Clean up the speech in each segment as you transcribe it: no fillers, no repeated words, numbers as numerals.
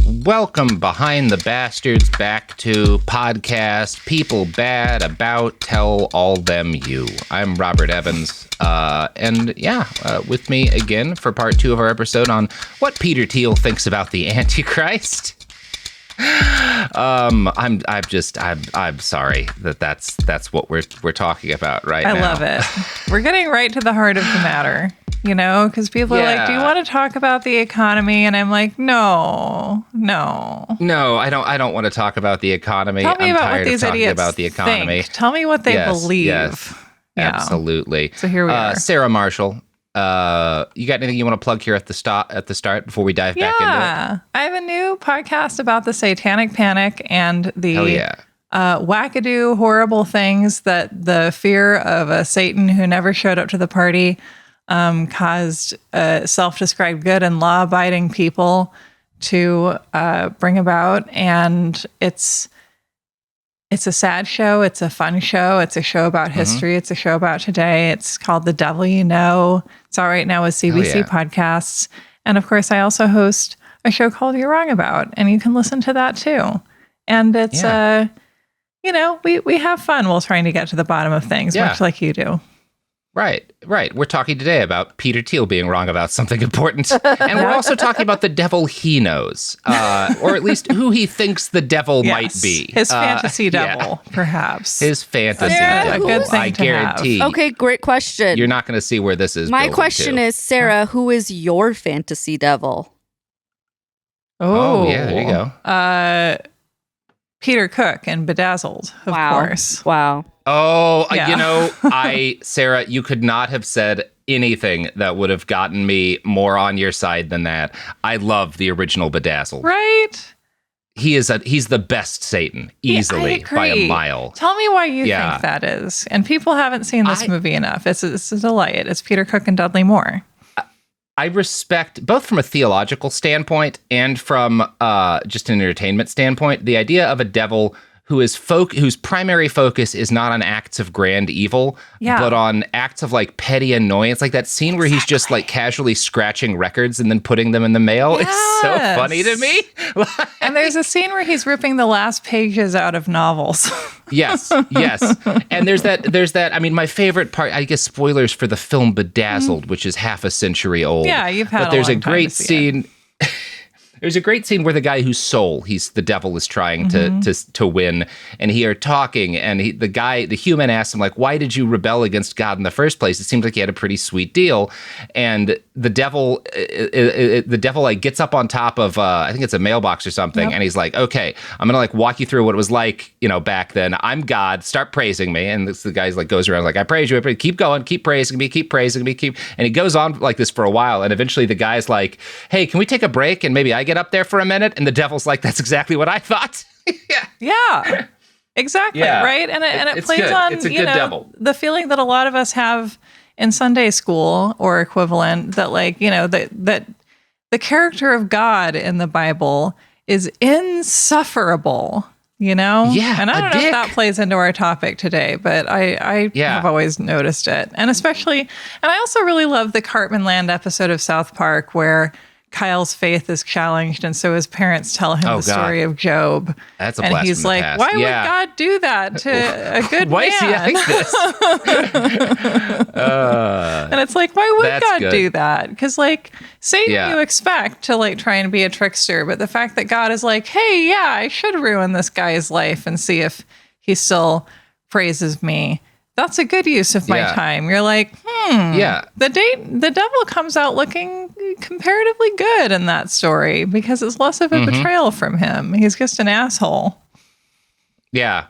Welcome behind the bastards back to podcast People Bad About Tell All Them You. I'm Robert Evans, with me again for part 2 of our episode on what Peter Thiel thinks about the Antichrist. I'm sorry that's what we're talking about right now. I love it. We're getting right to the heart of the matter, you know, because people are like, do you want to talk about the economy? And I'm like, no, I don't want to talk about the economy. Tell me I'm about tired what these of talking idiots about the economy. think. Tell me what they believe. Yes, yeah. Absolutely. So here we are. Sarah Marshall. You got anything you want to plug here at the start before we dive back into it? Yeah, I have a new podcast about the Satanic Panic and the wackadoo, horrible things that the fear of a Satan who never showed up to the party caused self-described good and law-abiding people to bring about. And it's a sad show. It's a fun show. It's a show about history. It's a show about today. It's called The Devil You Know. It's out right now with CBC Podcasts. And of course, I also host a show called You're Wrong About, and you can listen to that too. And it's, we have fun while trying to get to the bottom of things, much like you do. Right. We're talking today about Peter Thiel being wrong about something important. And we're also talking about the devil he knows, or at least who he thinks the devil might be. His fantasy devil, perhaps. His fantasy devil, a good thing I to guarantee. have. Okay, great question. You're not going to see where this is My question is, Sarah, who is your fantasy devil? Oh, yeah, there you go. Peter Cook and Bedazzled, of course. Wow. Oh, Sarah, you could not have said anything that would have gotten me more on your side than that. I love the original Bedazzled. Right? He's the best Satan, easily, by a mile. Tell me why you think that is. And people haven't seen this movie enough. It's a delight. It's Peter Cook and Dudley Moore. I respect, both from a theological standpoint and from just an entertainment standpoint, the idea of a devil whose primary focus is not on acts of grand evil, but on acts of like petty annoyance. Like that scene where he's just like casually scratching records and then putting them in the mail. Yes. It's so funny to me. And there's a scene where he's ripping the last pages out of novels. Yes. And there's that. I mean, my favorite part, I guess, spoilers for the film Bedazzled, which is half a century old. Yeah, you've had. But there's a great scene. There's a great scene where the guy whose soul the devil is trying to win, and he are talking, and the human asks him, like, why did you rebel against God in the first place? It seems like he had a pretty sweet deal. And the devil like gets up on top of I think it's a mailbox or something, and he's like, okay, I'm gonna like walk you through what it was like, back then. I'm God, start praising me. And the guy's like goes around like, I praise you, keep going, keep praising me, and he goes on like this for a while, and eventually the guy's like, hey, can we take a break and maybe I get up there for a minute? And the devil's like, that's exactly what I thought. Yeah, exactly. Right. And it plays on, it's a good devil. The feeling that a lot of us have in Sunday school or equivalent, that like, that the character of God in the Bible is insufferable, Yeah. And I don't know if that plays into our topic today, but I have always noticed it. And I also really love the Cartman Land episode of South Park where Kyle's faith is challenged, and so his parents tell him the story of Job. That's a and blast he's from the like, past. why would God do that to a good why man? Is he like this? And it's like, why would God good. do that? Because like Satan, you expect to like try and be a trickster, but the fact that God is like, hey, I should ruin this guy's life and see if he still praises me. That's a good use of my time. You're like, the devil comes out looking comparatively good in that story because it's less of a betrayal from him. He's just an asshole. Yeah.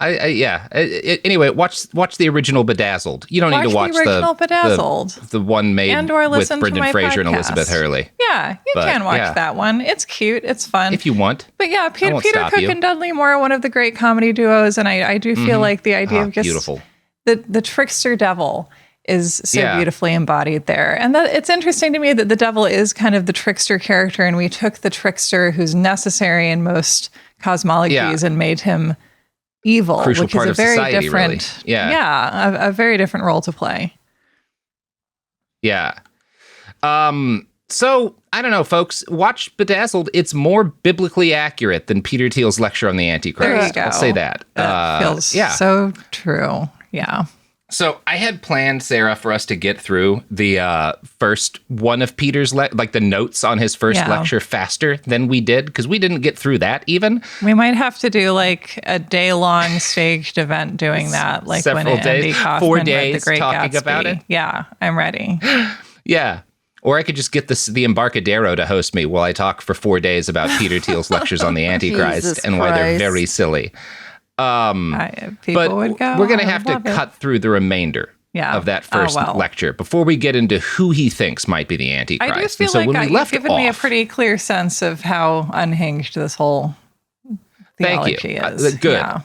Anyway, watch the original Bedazzled. You don't need to watch the original Bedazzled, the one made with Brendan Fraser and Elizabeth Hurley. Yeah, you can watch that one. It's cute. It's fun if you want. But yeah, Peter Cook and Dudley Moore are one of the great comedy duos, and I do feel like the idea of just beautiful. The trickster devil is so beautifully embodied there. And it's interesting to me that the devil is kind of the trickster character, and we took the trickster who's necessary in most cosmologies and made him evil, crucial which part is a of very society, different, really. a very different role to play. Yeah. So, I don't know, folks. Watch Bedazzled. It's more biblically accurate than Peter Thiel's lecture on the Antichrist. There you go. I'll say that. That feels so true. Yeah. So I had planned, Sarah, for us to get through the first one of Peter's, like the notes on his first lecture faster than we did, because we didn't get through that even. We might have to do like a day-long staged event doing that, like several when days, Andy Kaufman 4 read days The Great talking Gatsby. about it. Yeah, I'm ready. Yeah. Or I could just get the Embarcadero to host me while I talk for 4 days about Peter Thiel's lectures on the Antichrist and why they're very silly. People would go. We're going to have to cut through the remainder of that first lecture before we get into who he thinks might be the Antichrist. I do feel like you've given me a pretty clear sense of how unhinged this whole theology is. Good. Yeah.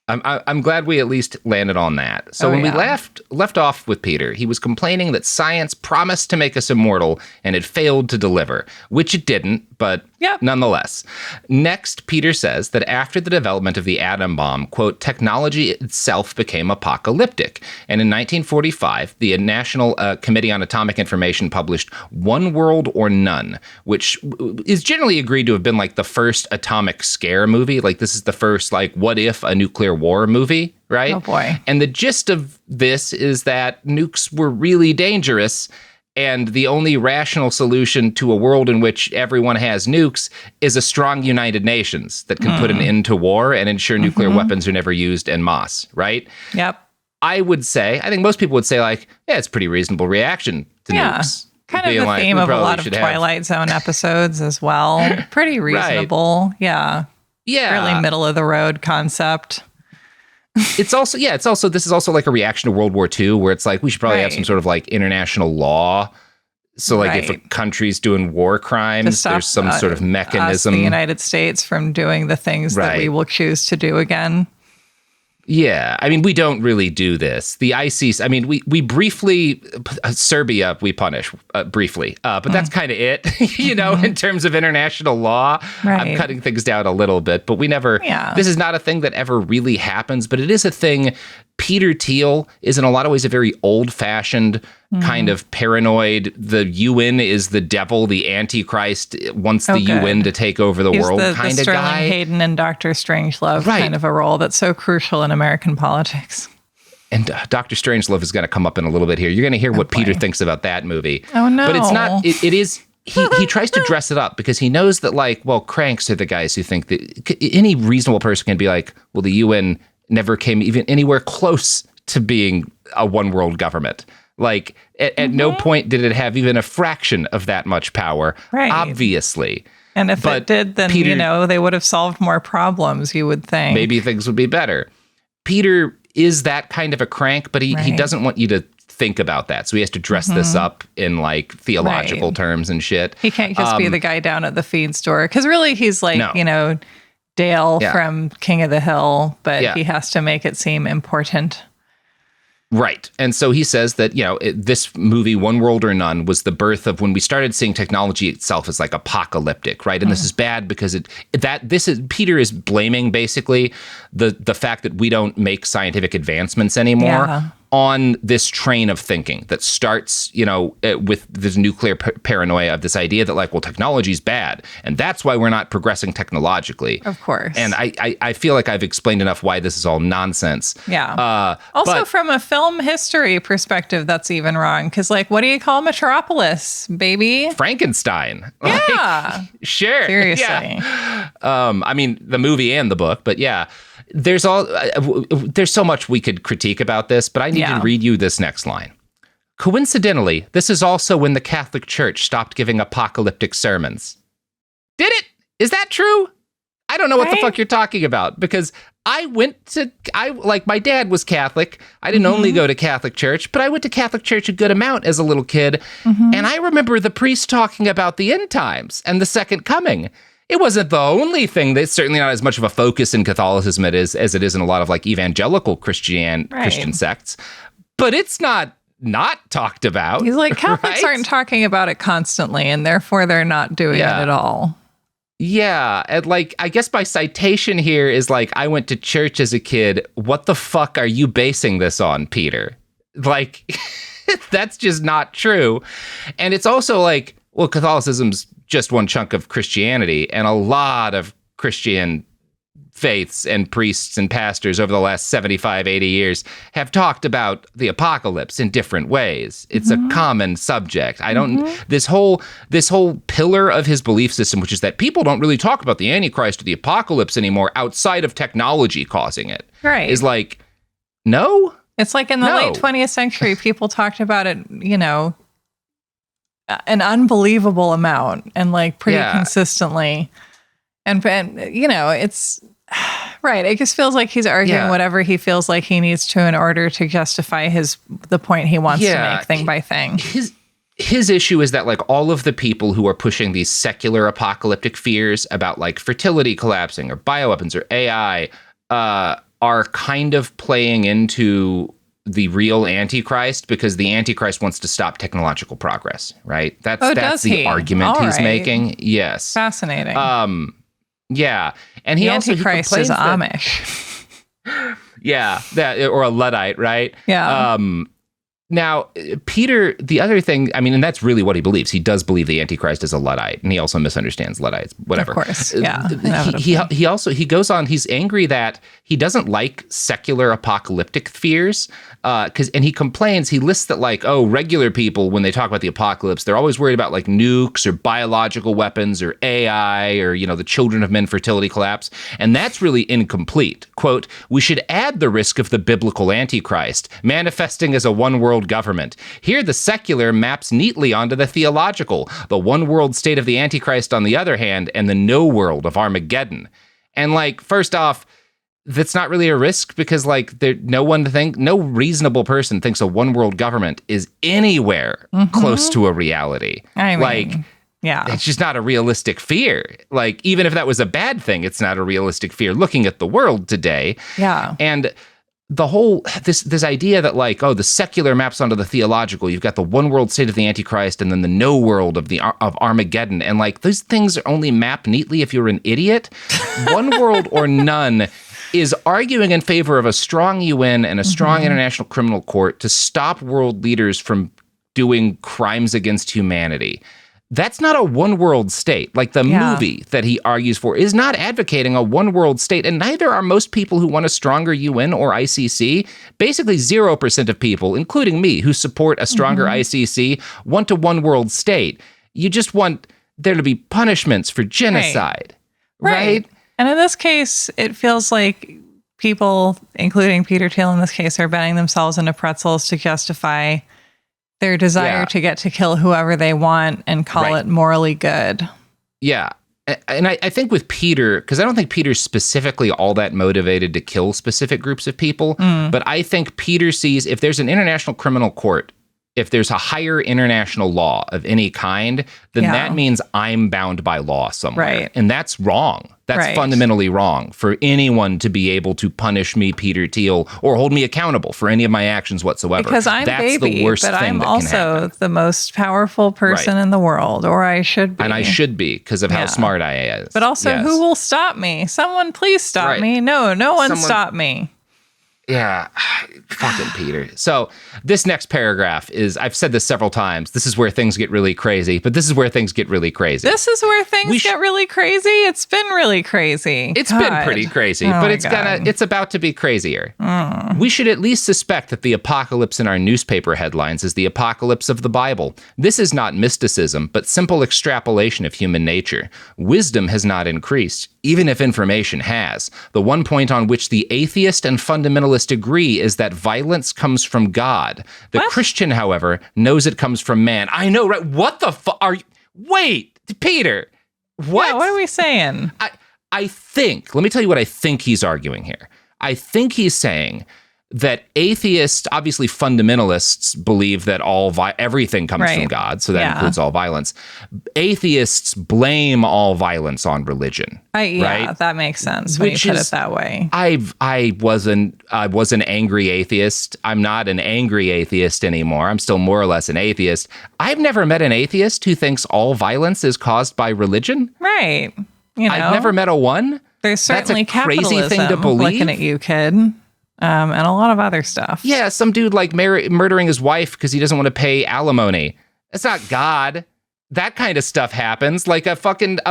I'm glad we at least landed on that. So when we left off with Peter, he was complaining that science promised to make us immortal and it failed to deliver, which it didn't, but nonetheless. Next, Peter says that after the development of the atom bomb, quote, technology itself became apocalyptic. And in 1945, the National Committee on Atomic Information published One World or None, which is generally agreed to have been like the first atomic scare movie. Like this is the first, like, what if a nuclear war movie, right? Oh boy. And the gist of this is that nukes were really dangerous, and the only rational solution to a world in which everyone has nukes is a strong United Nations that can put an end to war and ensure nuclear weapons are never used en masse, right? Yep. I think most people would say, like, yeah, it's a pretty reasonable reaction to nukes. Kind of the theme of a lot of Twilight Zone episodes as well. Pretty reasonable. Right. Yeah. Yeah. Really middle of the road concept. This is also like a reaction to World War II, where it's like we should probably have some sort of like international law. So like if a country's doing war crimes, there's some sort of mechanism. The United States from doing the things that we will choose to do again. Yeah, I mean, we don't really do this. The ICC, I mean, we briefly, Serbia, we punish briefly, but that's kind of it, in terms of international law. Right. I'm cutting things down a little bit, but we never, this is not a thing that ever really happens, but it is a thing. Peter Thiel is in a lot of ways a very old-fashioned kind of paranoid, the UN is the devil, the Antichrist wants the UN to take over the world kind of guy. Sterling Hayden and Dr. Strangelove kind of a role that's so crucial in American politics. And Dr. Strangelove is going to come up in a little bit here. You're going to hear what Peter thinks about that movie. Oh, no. But it's not, it is... He tries to dress it up because he knows that, like, well, cranks are the guys who think that any reasonable person can be like, well, the UN never came even anywhere close to being a one world government. Like, at no point did it have even a fraction of that much power, obviously. And if it did, then, Peter, they would have solved more problems, you would think. Maybe things would be better. Peter is that kind of a crank, but he doesn't want you to think about that. So he has to dress this up in like theological terms and shit. He can't just be the guy down at the feed store. Because really he's like, Dale from King of the Hill, but he has to make it seem important. Right. And so he says that, this movie, One World or None, was the birth of when we started seeing technology itself as like apocalyptic, right? And this is bad because Peter is blaming basically the fact that we don't make scientific advancements anymore on this train of thinking that starts, with this nuclear paranoia of this idea that, like, well, technology's bad, and that's why we're not progressing technologically. Of course. And I feel like I've explained enough why this is all nonsense. Yeah. Also, from a film history perspective, that's even wrong. Because, like, what do you call Metropolis, baby? Frankenstein. Yeah. Like, sure. Seriously. Yeah. I mean, the movie and the book, but yeah. There's so much we could critique about this, but I need to read you this next line. Coincidentally, this is also when the Catholic Church stopped giving apocalyptic sermons. Did it? Is that true? I don't know what the fuck you're talking about, because my dad was Catholic. I didn't only go to Catholic church, but I went to Catholic church a good amount as a little kid. And I remember the priest talking about the end times and the second coming. It wasn't the only thing. That's certainly not as much of a focus in Catholicism as it is in a lot of like evangelical Christian sects, but it's not talked about. He's like, Catholics aren't talking about it constantly, and therefore they're not doing it at all. Yeah, and like, I guess my citation here is like, I went to church as a kid. What the fuck are you basing this on, Peter? Like, that's just not true. And it's also like, well, Catholicism's just one chunk of Christianity, and a lot of Christian faiths and priests and pastors over the last 75, 80 years have talked about the apocalypse in different ways. It's a common subject. I don't, this whole pillar of his belief system, which is that people don't really talk about the Antichrist or the apocalypse anymore outside of technology causing it. Right. Is like, no. It's like in the late 20th century, people talked about it, you know, an unbelievable amount and like pretty consistently. And, you know, it's right. It just feels like he's arguing whatever he feels like he needs to in order to justify the point he wants to make thing by thing. His issue is that like all of the people who are pushing these secular apocalyptic fears about like fertility collapsing or bioweapons or AI are kind of playing into the real Antichrist because the Antichrist wants to stop technological progress, right? That's the argument he's making. Yes. Fascinating. Yeah. And he Antichrist also is Amish. that or a Luddite, right? Yeah. Now, Peter, the other thing, I mean, and that's really what he believes. He does believe the Antichrist is a Luddite, and he also misunderstands Luddites, whatever. Of course, yeah. He goes on, he's angry that he doesn't like secular apocalyptic fears, and he complains, he lists that like, oh, regular people, when they talk about the apocalypse, they're always worried about like nukes or biological weapons or AI or, you know, the children of men fertility collapse, and that's really incomplete. Quote, we should add the risk of the biblical Antichrist, manifesting as a one-world government. Here, the secular maps neatly onto the theological, the one-world state of the Antichrist on the other hand, and the no-world of Armageddon. And like, first off, that's not really a risk because like no reasonable person thinks a one-world government is anywhere close to a reality. I mean, like, it's just not a realistic fear. Like, even if that was a bad thing, it's not a realistic fear looking at the world today. Yeah. And the whole, this idea that like, oh, the secular maps onto the theological, you've got the one world state of the Antichrist and then the no world of Armageddon. And like, those things only map neatly if you're an idiot. One world or none is arguing in favor of a strong UN and a strong international criminal court to stop world leaders from doing crimes against humanity. That's not a one-world state. Like the movie that he argues for is not advocating a one-world state, and neither are most people who want a stronger UN or ICC. Basically, 0% of people, including me, who support a stronger ICC, want a one-world state. You just want there to be punishments for genocide, right? And in this case, it feels like people, including Peter Thiel in this case, are bending themselves into pretzels to justify their desire to get to kill whoever they want and call it morally good. Yeah. And I think with Peter, because I don't think Peter's specifically all that motivated to kill specific groups of people, but I think Peter sees if there's an international criminal court, if there's a higher international law of any kind, then that means I'm bound by law somewhere. Right. And that's wrong. That's fundamentally wrong for anyone to be able to punish me, Peter Thiel, or hold me accountable for any of my actions whatsoever. Because I'm that's baby, the worst but thing I'm that also can happen. the most powerful person in the world, or I should be. And I should be because of how smart I am. But also, who will stop me? Someone please stop me. No one stop me. Yeah, fucking Peter. So this next paragraph is, I've said this several times, this is where things get really crazy, but this is where things get really crazy. This is where things get really crazy? It's been really crazy. It's been pretty crazy, but it's about to be crazier. We should at least suspect that the apocalypse in our newspaper headlines is the apocalypse of the Bible. This is not mysticism, but simple extrapolation of human nature. Wisdom has not increased, even if information has. The one point on which the atheist and fundamentalist agree is that violence comes from God. The Christian, however, knows it comes from man. I know, right? What the fuck are you? Wait, Peter, what? Yeah, what are we saying? I think, let me tell you what I think he's arguing here. I think he's saying that atheists, obviously fundamentalists, believe that everything comes from God, so that includes all violence. Atheists blame all violence on religion. Right? That makes sense when you put it that way. I was an angry atheist. I'm not an angry atheist anymore. I'm still more or less an atheist. I've never met an atheist who thinks all violence is caused by religion. Right. You know, I've never met a one. There's certainly That's a crazy capitalism thing to believe. Looking at you, kid. And a lot of other stuff. Yeah, some dude like murdering his wife because he doesn't want to pay alimony. That's not God. that kind of stuff happens. Like a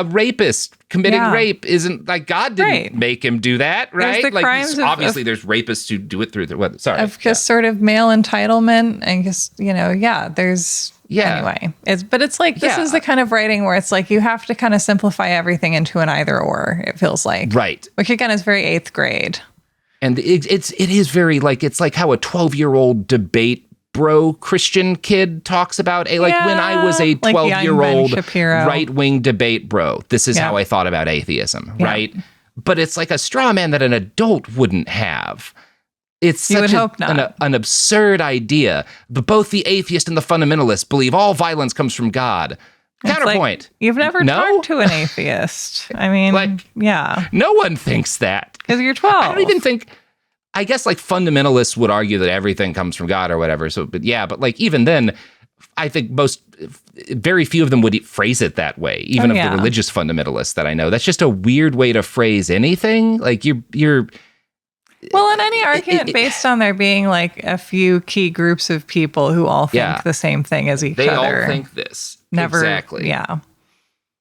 rapist committing rape isn't like God didn't make him do that, right? There's the like crimes obviously there's rapists who do it through of just sort of male entitlement and just, there's anyway. It's like this is the kind of writing where it's like you have to kind of simplify everything into an either or, it feels like. Right. Which again is very 8th grade. And it is very like it's like how a 12-year-old debate bro Christian kid talks about when I was a 12-year-old right-wing debate bro, this is how I thought about atheism, right? But it's like a straw man that an adult wouldn't have. It's such an absurd idea. But both the atheist and the fundamentalist believe all violence comes from God. Counterpoint. Like, you've never talked to an atheist. I mean, no one thinks that. Because you're 12. I don't even think... I guess like fundamentalists would argue that everything comes from God or whatever. So, but like even then, I think very few of them would phrase it that way. Even of the religious fundamentalists that I know, that's just a weird way to phrase anything. Like you're. Well, in any argument based on there being like a few key groups of people who all think the same thing as each other. They all think this. Never. Exactly. Yeah.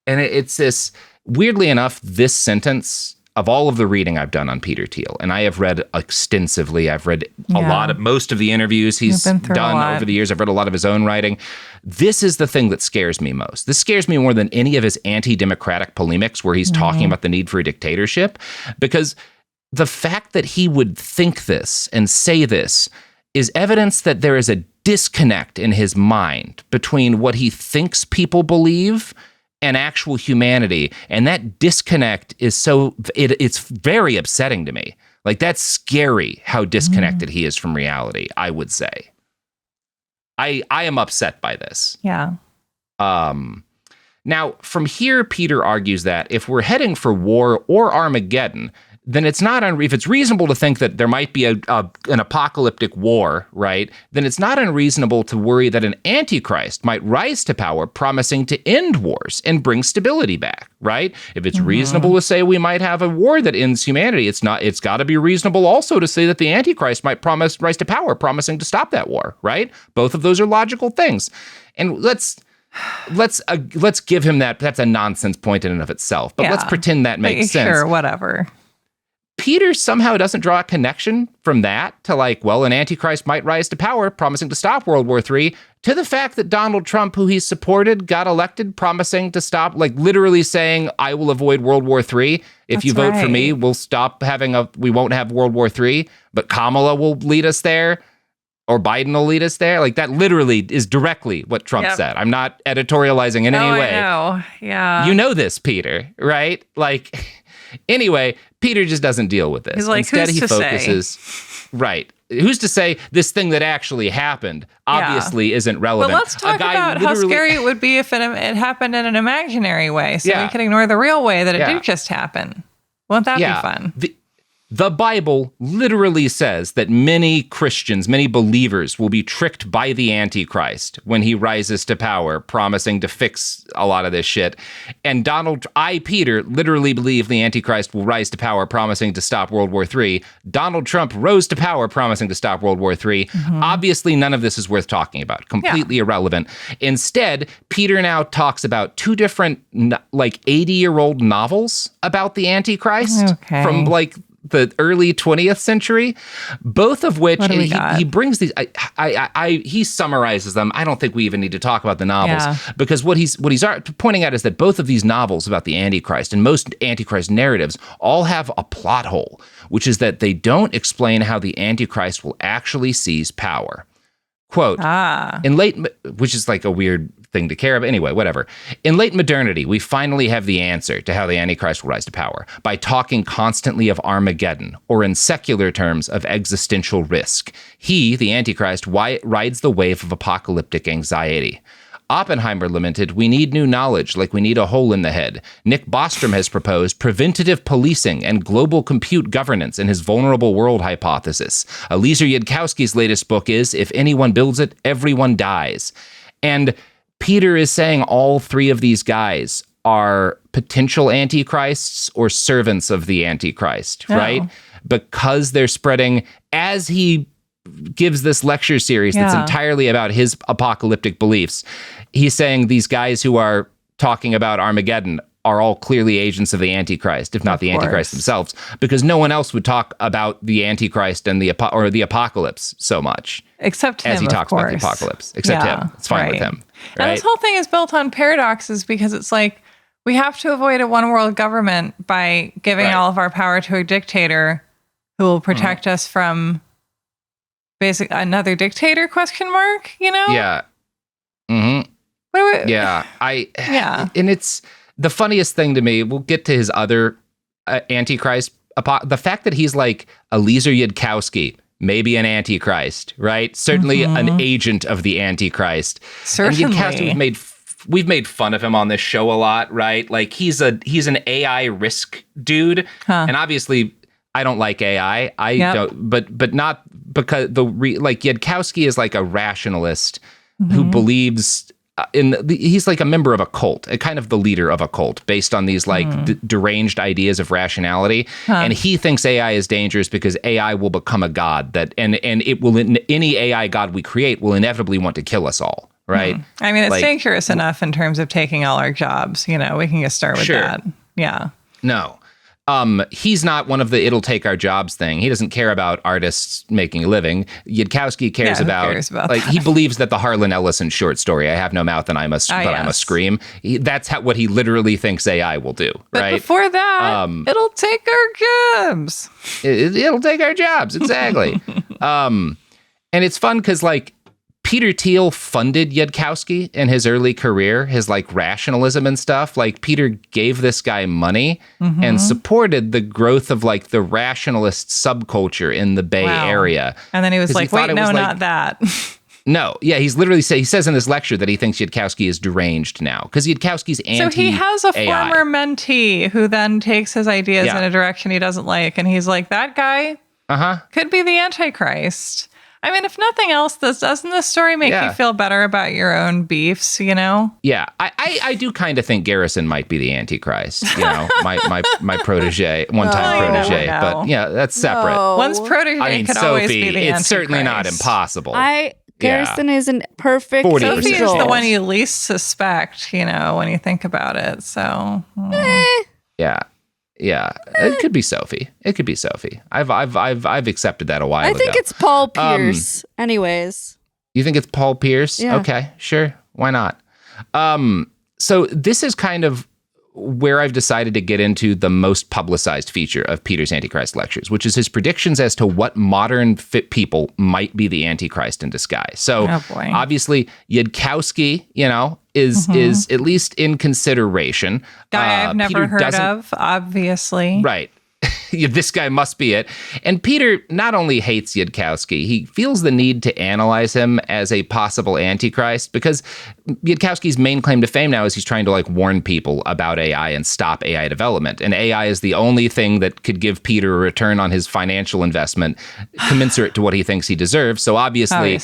And it's this, weirdly enough, this sentence. Of all of the reading I've done on Peter Thiel, and I have read extensively, I've read most of the interviews he's done over the years. I've read a lot of his own writing. This is the thing that scares me most. This scares me more than any of his anti-democratic polemics where he's talking about the need for a dictatorship, because the fact that he would think this and say this is evidence that there is a disconnect in his mind between what he thinks people believe and actual humanity. And that disconnect is it's very upsetting to me. Like, that's scary how disconnected he is from reality, I would say. I am upset by this. Yeah. Now, from here, Peter argues that if we're heading for war or Armageddon, then it's not if it's reasonable to think that there might be an apocalyptic war, right? Then it's not unreasonable to worry that an antichrist might rise to power, promising to end wars and bring stability back, right? If it's reasonable to say we might have a war that ends humanity, it's got to be reasonable also to say that the antichrist might rise to power, promising to stop that war, right? Both of those are logical things, and let's give him that. That's a nonsense point in and of itself, but let's pretend that makes sense. Sure, whatever. Peter somehow doesn't draw a connection from that to an antichrist might rise to power, promising to stop World War III, to the fact that Donald Trump, who he supported, got elected, promising to stop, literally saying, I will avoid World War III. If you vote for me, we'll stop we won't have World War III, but Kamala will lead us there, or Biden will lead us there. Like, that literally is directly what Trump said. I'm not editorializing in any way. I know. Yeah. You know this, Peter, right? Anyway, Peter just doesn't deal with this. He's like, instead, he focuses. Right. Who's to say this thing that actually happened obviously isn't relevant? But let's talk about how scary it would be if it happened in an imaginary way, so we can ignore the real way that it did just happen. Won't that be fun? The Bible literally says that many Christians, many believers will be tricked by the Antichrist when he rises to power, promising to fix a lot of this shit. And Peter, literally believe the Antichrist will rise to power, promising to stop World War III. Donald Trump rose to power, promising to stop World War III. Obviously, none of this is worth talking about. Completely irrelevant. Instead, Peter now talks about two different, 80-year-old novels about the Antichrist from, the early 20th century, both of which he brings these. He summarizes them. I don't think we even need to talk about the novels because what he's pointing out is that both of these novels about the Antichrist and most Antichrist narratives all have a plot hole, which is that they don't explain how the Antichrist will actually seize power. Quote, which is a weird thing to care about. Anyway, whatever. In late modernity, we finally have the answer to how the Antichrist will rise to power by talking constantly of Armageddon, or in secular terms, of existential risk. He, the Antichrist, rides the wave of apocalyptic anxiety. Oppenheimer lamented, we need new knowledge like we need a hole in the head. Nick Bostrom has proposed preventative policing and global compute governance in his vulnerable world hypothesis. Eliezer Yudkowsky's latest book is, if anyone builds it, everyone dies. And Peter is saying all three of these guys are potential antichrists or servants of the Antichrist, right? Because they're spreading, as he gives this lecture series that's entirely about his apocalyptic beliefs. He's saying these guys who are talking about Armageddon are all clearly agents of the Antichrist, if not the Antichrist themselves, because no one else would talk about the Antichrist and the apocalypse so much. Except him, as he talks about the apocalypse. Except him. It's fine with him. Right? And this whole thing is built on paradoxes because it's like, we have to avoid a one world government by giving all of our power to a dictator who will protect us from basically another dictator, ? Yeah. And it's the funniest thing to me. We'll get to his other Antichrist. The fact that he's like Eliezer Yudkowsky, maybe an Antichrist, right? Certainly an agent of the Antichrist. Certainly. And Yudkowsky, we've made fun of him on this show a lot, right? Like he's an AI risk dude, and obviously I don't like AI. I don't, but not because Yudkowsky is like a rationalist who believes he's like a member of a cult, a kind of the leader of a cult based on these like deranged ideas of rationality. And he thinks AI is dangerous because AI will become a god and it will, any AI god we create will inevitably want to kill us all. Right. I mean, it's dangerous enough in terms of taking all our jobs. We can just start with that. Yeah. No. He's not one of the it'll take our jobs thing. He doesn't care about artists making a living. Yudkowsky cares about like that. He believes that the Harlan Ellison short story, I have no mouth and I must scream. That's what he literally thinks AI will do. But right. Before that, it'll take our jobs. It'll take our jobs. Exactly. And it's fun because like Peter Thiel funded Yudkowsky in his early career, his like rationalism and stuff. Like Peter gave this guy money and supported the growth of like the rationalist subculture in the Bay Area. And then he was like, wait, no, not that. No. Yeah. He says in this lecture that he thinks Yudkowsky is deranged now because Yudkowsky's anti-AI. So he has a former mentee who then takes his ideas in a direction he doesn't like. And he's like, that guy could be the Antichrist. I mean, if nothing else, doesn't this story make you feel better about your own beefs, Yeah, I do kind of think Garrison might be the Antichrist, my protege, one-time protege. No. But yeah, that's separate. No. One's protege could always be the Antichrist. It's certainly not impossible. Garrison is an perfect 40%. Sophie is the one you least suspect, when you think about it. So Yeah, it could be Sophie. I've accepted that a while ago. I think it's Paul Pierce. Anyways, you think it's Paul Pierce? Yeah. Okay, sure. Why not? So this is kind of where I've decided to get into the most publicized feature of Peter's Antichrist lectures, which is his predictions as to what modern fit people might be the Antichrist in disguise. So obviously Yudkowsky, is at least in consideration. Guy I've never heard of, obviously. Right. This guy must be it. And Peter not only hates Yudkowsky, he feels the need to analyze him as a possible Antichrist because Yudkowsky's main claim to fame now is he's trying to like warn people about AI and stop AI development. And AI is the only thing that could give Peter a return on his financial investment commensurate to what he thinks he deserves. So obviously.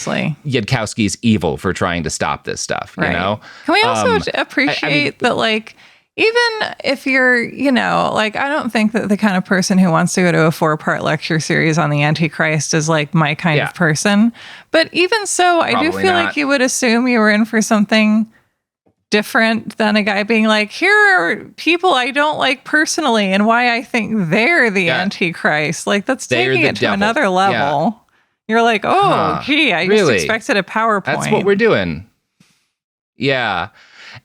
Yudkowsky's evil for trying to stop this stuff, Can we also appreciate that like, even if you're, I don't think that the kind of person who wants to go to a 4-part lecture series on the Antichrist is like my kind of person. But even so, I do feel like you would assume you were in for something different than a guy being like, here are people I don't like personally and why I think they're the Antichrist. Like that's taking it to another level. Yeah. You're like, gee, I just expected a PowerPoint. That's what we're doing. Yeah.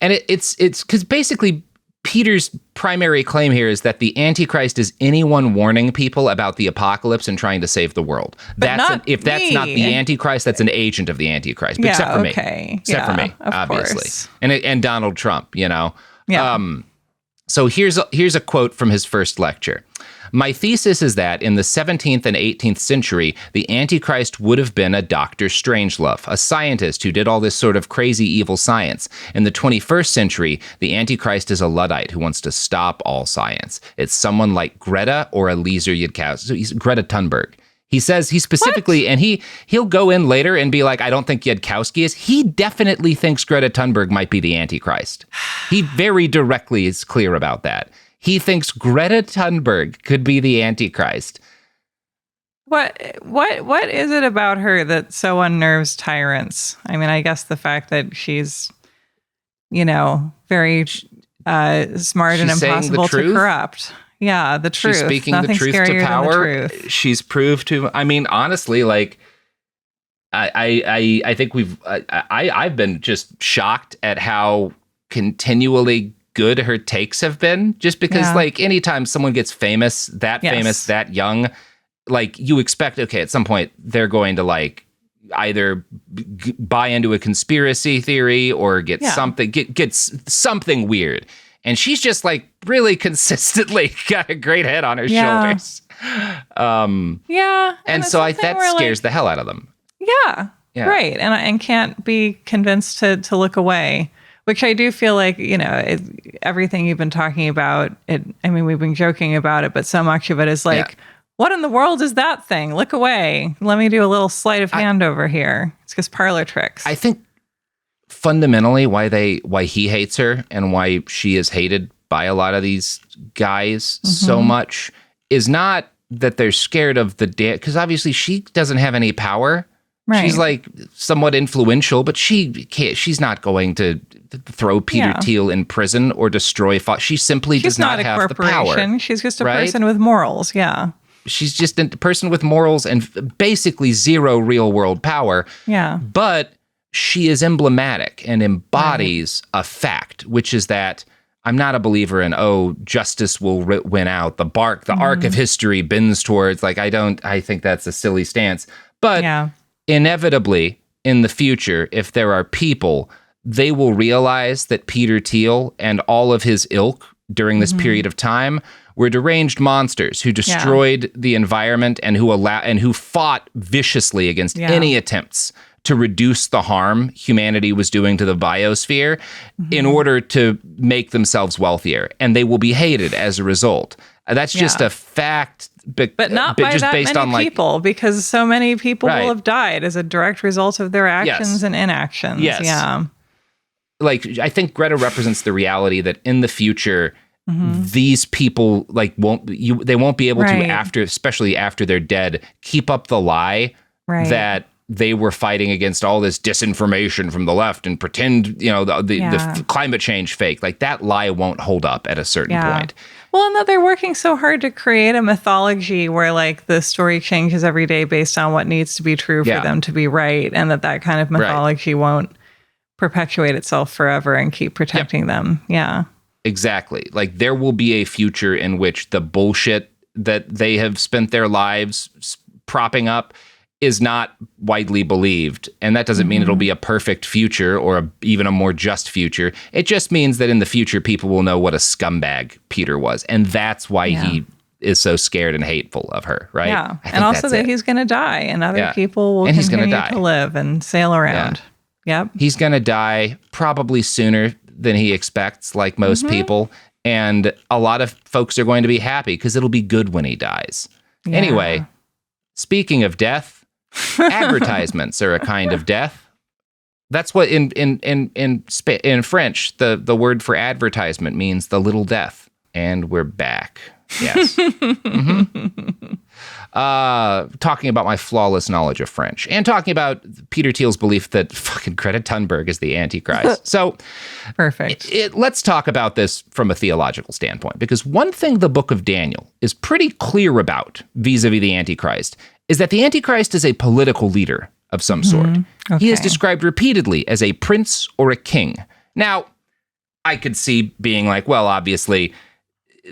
And it's because basically Peter's primary claim here is that the Antichrist is anyone warning people about the apocalypse and trying to save the world. If that's not the Antichrist, that's an agent of the Antichrist. But except for me. Except for me, obviously. Course. And Donald Trump, Yeah. So here's a quote from his first lecture. My thesis is that in the 17th and 18th century, the Antichrist would have been a Dr. Strangelove, a scientist who did all this sort of crazy evil science. In the 21st century, the Antichrist is a Luddite who wants to stop all science. It's someone like Greta or Eliezer Yudkowsky. So he's Greta Thunberg. He says he specifically, and he'll go in later and be like, I don't think Yudkowsky is. He definitely thinks Greta Thunberg might be the Antichrist. He very directly is clear about that. He thinks Greta Thunberg could be the Antichrist. What is it about her that so unnerves tyrants? I mean, I guess the fact that she's, very smart and impossible to corrupt. Yeah, the truth. She's speaking Nothing the truth scarier to power. Than the truth. She's proved to. I mean, honestly, like, I think I've been just shocked at how continually good her takes have been. Just because, like, anytime someone gets famous, that young, like, you expect, okay, at some point they're going to, like, either buy into a conspiracy theory or get something weird. And she's just, like, really consistently got a great head on her shoulders. And so that scares the hell out of them. Yeah. Right. And can't be convinced to look away, which I do feel like, everything you've been talking about, we've been joking about it, but so much of it is like, what in the world is that thing? Look away. Let me do a little sleight of hand over here. It's just parlor tricks. I think fundamentally why he hates her and why she is hated by a lot of these guys so much is not that they're scared of the because obviously she doesn't have any power. Right. She's like somewhat influential, but she's not going to throw Peter Thiel in prison or destroy. She simply does not have the power. She's just a person with morals. Yeah. She's just a person with morals and basically zero real world power. Yeah. But she is emblematic and embodies a fact, which is that I'm not a believer in, justice will win out. The arc of history bends towards, like, I think that's a silly stance. But inevitably, in the future, if there are people, they will realize that Peter Thiel and all of his ilk during this period of time were deranged monsters who destroyed the environment and who fought viciously against any attempts to reduce the harm humanity was doing to the biosphere in order to make themselves wealthier. And they will be hated as a result. That's just a fact. But not by just that based many on, like, people, because so many people will have died as a direct result of their actions and inactions. Yes. Yeah. Like, I think Greta represents the reality that in the future, these people, like, they won't be able to, especially after they're dead, keep up the lie that they were fighting against all this disinformation from the left and pretend, the climate change fake. Like, that lie won't hold up at a certain point. Well, and that they're working so hard to create a mythology where, like, the story changes every day based on what needs to be true for them to be right, and that kind of mythology won't perpetuate itself forever and keep protecting them. Yeah. Exactly. Like, there will be a future in which the bullshit that they have spent their lives propping up is not widely believed. And that doesn't mean it'll be a perfect future or even a more just future. It just means that in the future, people will know what a scumbag Peter was. And that's why he is so scared and hateful of her, right? Yeah. And also that he's going to die and other people will continue to live and sail around. Yep. He's going to die probably sooner than he expects, like most people. And a lot of folks are going to be happy because it'll be good when he dies. Yeah. Anyway, speaking of death, advertisements are a kind of death. That's what in French, the word for advertisement means the little death. And we're back. Yes. Talking about my flawless knowledge of French and talking about Peter Thiel's belief that fucking Greta Thunberg is the antichrist. So perfect. Let's talk about this from a theological standpoint, because one thing the book of Daniel is pretty clear about vis-a-vis the antichrist is that the antichrist is a political leader of some sort. Okay. He is described repeatedly as a prince or a king. Now, I could see being like, well, obviously,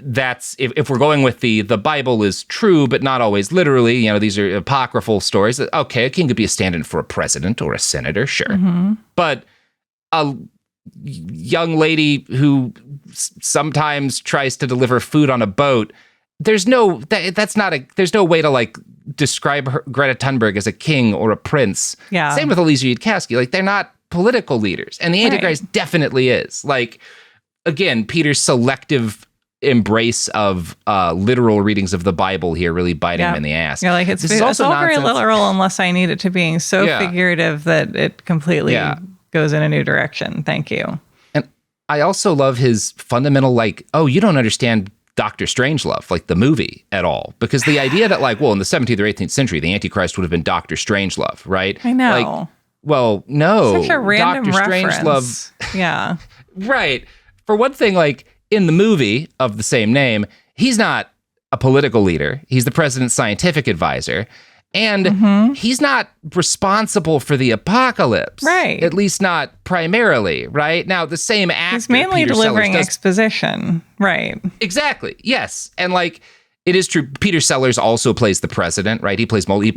that's if we're going with the Bible is true, but not always literally, these are apocryphal stories. Okay, a king could be a stand-in for a president or a senator, sure. But a young lady who sometimes tries to deliver food on a boat, there's no way to, like, describe Greta Thunberg as a king or a prince. Yeah. Same with Eliezer Yudkowsky. Like, they're not political leaders, and the Antichrist definitely is. Like, again, Peter's selective embrace of literal readings of the Bible here really biting him in the ass. You're like, it's all very literal unless I need it to being so figurative that it completely goes in a new direction. Thank you. And I also love his fundamental, like, oh, you don't understand Dr. Strangelove, like the movie, at all. Because the idea that, like, well, in the 17th or 18th century, the Antichrist would have been Dr. Strangelove, right? I know. Like, well, no. Such a random Dr. reference. Strangelove. Yeah. Right. For one thing, like, in the movie of the same name, he's not a political leader. He's the president's scientific advisor. And he's not responsible for the apocalypse. Right. At least not primarily, right? Now, the same actor, He's mainly Peter delivering Sellers, exposition. Right. Exactly. Yes. And like, it is true. Peter Sellers also plays the president, right? He plays Dr.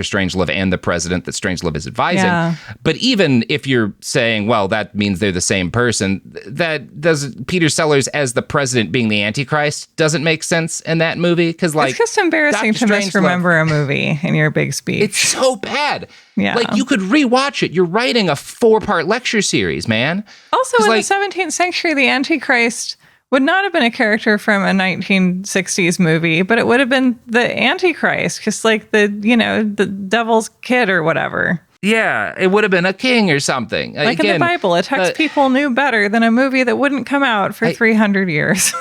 Strangelove and the president that Strangelove is advising. Yeah. But even if you're saying, well, that means they're the same person, that does Peter Sellers as the president being the Antichrist doesn't make sense in that movie. Because like, it's just embarrassing to misremember a movie in your big speech. It's so bad. Yeah. Like, you could rewatch it. You're writing a 4-part lecture series, man. Also, in like, the 17th century, the Antichrist would not have been a character from a 1960s movie, but it would have been the Antichrist, just like the devil's kid or whatever. Yeah, it would have been a king or something. Like in the Bible, a text people knew better than a movie that wouldn't come out for 300 years.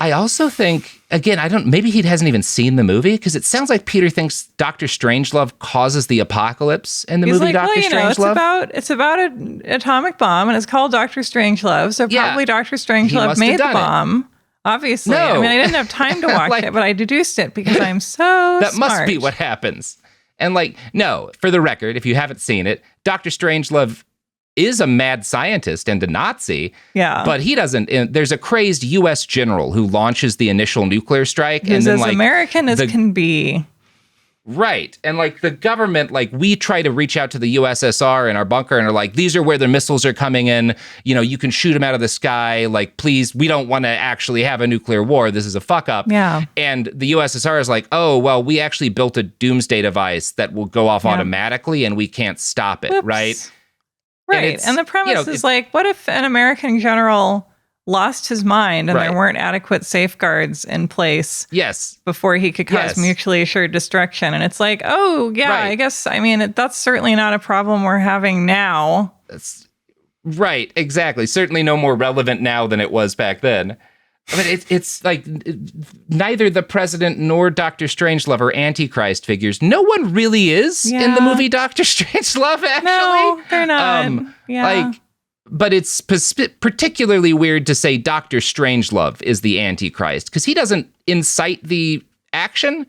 I also think, again, maybe he hasn't even seen the movie, because it sounds like Peter thinks Dr. Strangelove causes the apocalypse in the movie like, Dr. Strangelove. It's about an atomic bomb, and it's called Dr. Strangelove, so probably Dr. Strangelove made the bomb. Obviously. No. I mean, I didn't have time to watch it, but I deduced it because I'm so That smart. must be what happens. And like, no, for the record, if you haven't seen it, Dr. Strangelove is a mad scientist and a Nazi. Yeah. But he doesn't. There's a crazy U.S. general who launches the initial nuclear strike. He's and then, as like, American as can be. Right. And like the government, like we try to reach out to the USSR in our bunker and are like, these are where the missiles are coming in. You know, you can shoot them out of the sky. Like, please, we don't want to actually have a nuclear war. This is a fuck up. Yeah. And the USSR is like, oh, well, we actually built a doomsday device that will go off automatically and we can't stop it. Whoops. Right. Right. And the premise is like, what if an American general lost his mind and there weren't adequate safeguards in place before he could cause mutually assured destruction? And it's like, oh, yeah, I guess, I mean, that's certainly not a problem we're having now. That's right. Exactly. Certainly no more relevant now than it was back then. But it's like neither the president nor Dr. Strangelove are Antichrist figures. No one really is in the movie Dr. Strangelove, actually. No, they're not. But it's particularly weird to say Dr. Strangelove is the Antichrist, because he doesn't incite the action.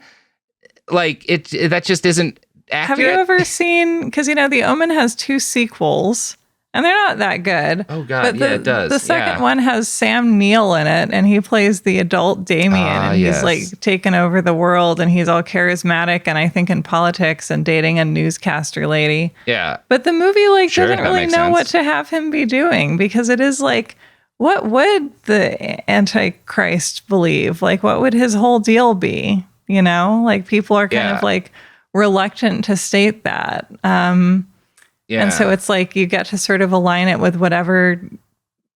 Like, that just isn't accurate. Have you ever seen, because, The Omen has 2 sequels, and they're not that good. Oh, God, but it does. The second one has Sam Neill in it, and he plays the adult Damien, and he's, like, taken over the world, and he's all charismatic, and I think in politics, and dating a newscaster lady. Yeah. But the movie, doesn't really know what to have him be doing, because it is, like, what would the Antichrist believe? Like, what would his whole deal be? Like, people are kind of, like, reluctant to state that. And so it's like you get to sort of align it with whatever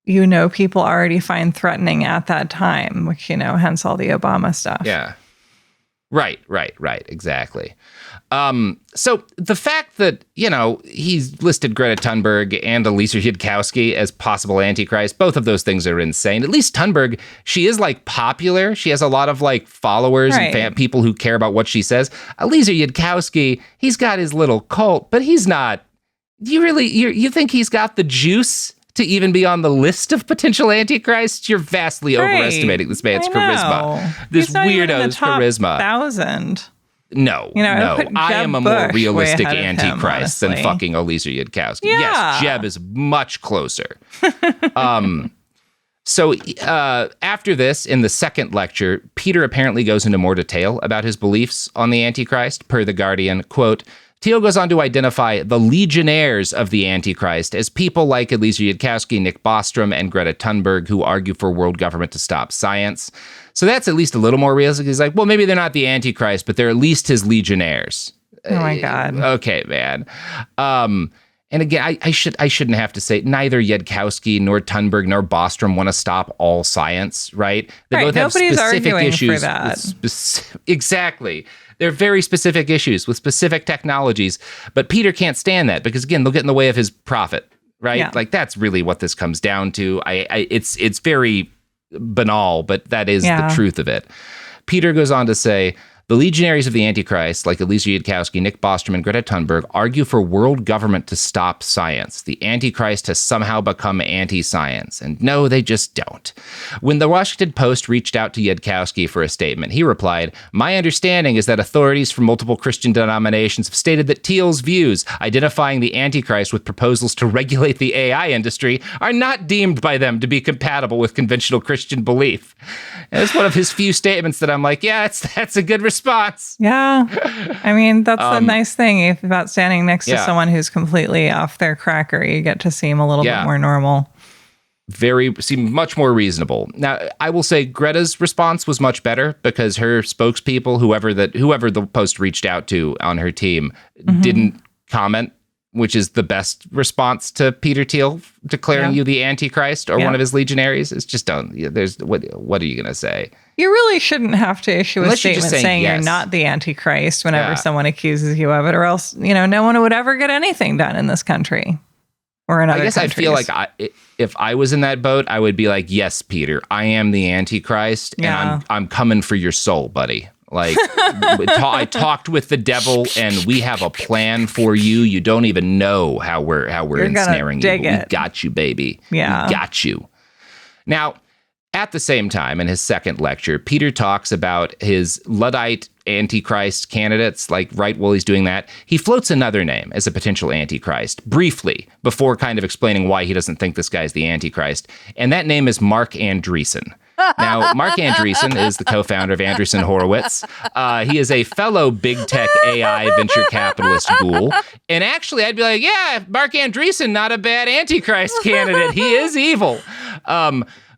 people already find threatening at that time, which, hence all the Obama stuff. Yeah. Right. Exactly. So the fact that, he's listed Greta Thunberg and Elisa Yudkowsky as possible Antichrist, both of those things are insane. At least Thunberg, she is like popular. She has a lot of like followers and people who care about what she says. Elisa Yudkowsky, he's got his little cult, but he's not. You think he's got the juice to even be on the list of potential antichrists? You're vastly overestimating this man's charisma. This weirdo's charisma. 1,000. No. I am a more realistic antichrist than fucking Elisa Yudkowsky. Yeah. Yes, Jeb is much closer. So after this, in the second lecture, Peter apparently goes into more detail about his beliefs on the Antichrist. Per The Guardian, quote, Thiel goes on to identify the legionnaires of the Antichrist as people like Elisa Yudkowsky, Nick Bostrom, and Greta Thunberg, who argue for world government to stop science. So that's at least a little more realistic. He's like, well, maybe they're not the Antichrist, but they're at least his legionnaires. Oh, my God. Okay, man. And again, I shouldn't have to say neither Yudkowsky nor Thunberg nor Bostrom want to stop all science, right? They both have specific issues. For that. Exactly. They're very specific issues with specific technologies, but Peter can't stand that because, again, they'll get in the way of his profit, right? Yeah. Like, that's really what this comes down to. It's very banal, but that is the truth of it. Peter goes on to say, the legionaries of the Antichrist, like Eliezer Yudkowsky, Nick Bostrom, and Greta Thunberg, argue for world government to stop science. The Antichrist has somehow become anti-science. And no, they just don't. When the Washington Post reached out to Yudkowsky for a statement, he replied, my understanding is that authorities from multiple Christian denominations have stated that Thiel's views, identifying the Antichrist with proposals to regulate the AI industry, are not deemed by them to be compatible with conventional Christian belief. And it's one of his few statements that I'm like, yeah, that's a good response. Yeah. I mean, that's a nice thing about standing next to someone who's completely off their cracker. You get to seem a little bit more normal. Seem much more reasonable. Now, I will say Greta's response was much better because her spokespeople, whoever the Post reached out to on her team, didn't comment, which is the best response to Peter Thiel declaring you the Antichrist or one of his legionaries. It's just what are you going to say? You really shouldn't have to issue a statement saying you're not the Antichrist whenever someone accuses you of it, or else, no one would ever get anything done in this country or in other countries. I feel like if I was in that boat, I would be like, yes, Peter, I am the Antichrist, and I'm coming for your soul, buddy. Like, I talked with the devil, and we have a plan for you. You don't even know how we're ensnaring you. We got you, baby. Yeah, we got you. Now, at the same time, in his second lecture, Peter talks about his Luddite Antichrist candidates. Like, right while he's doing that, he floats another name as a potential Antichrist briefly before kind of explaining why he doesn't think this guy's the Antichrist. And that name is Mark Andreessen. Now, Mark Andreessen is the co-founder of Andreessen Horowitz. He is a fellow big tech AI venture capitalist ghoul. And actually, I'd be like, yeah, Mark Andreessen, not a bad Antichrist candidate. He is evil.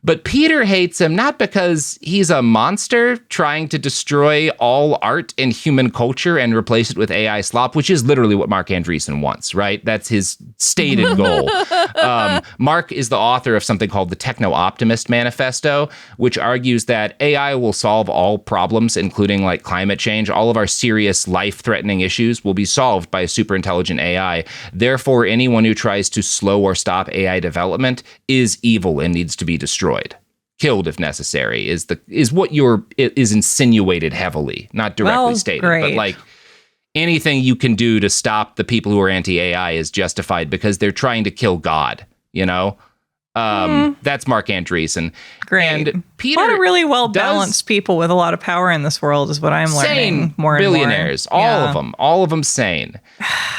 But Peter hates him not because he's a monster trying to destroy all art and human culture and replace it with AI slop, which is literally what Mark Andreessen wants, right? That's his stated goal. Mark is the author of something called the Techno-Optimist Manifesto, which argues that AI will solve all problems, including like climate change. All of our serious life-threatening issues will be solved by a super-intelligent AI. Therefore, anyone who tries to slow or stop AI development is evil and needs to be destroyed. Killed if necessary is what is insinuated heavily, not directly stated, but like anything you can do to stop the people who are anti-AI is justified because they're trying to kill God, That's Mark Andreessen. Great. And Peter, a lot of really well-balanced people with a lot of power in this world is what I'm learning more and more. Billionaires, all of them sane.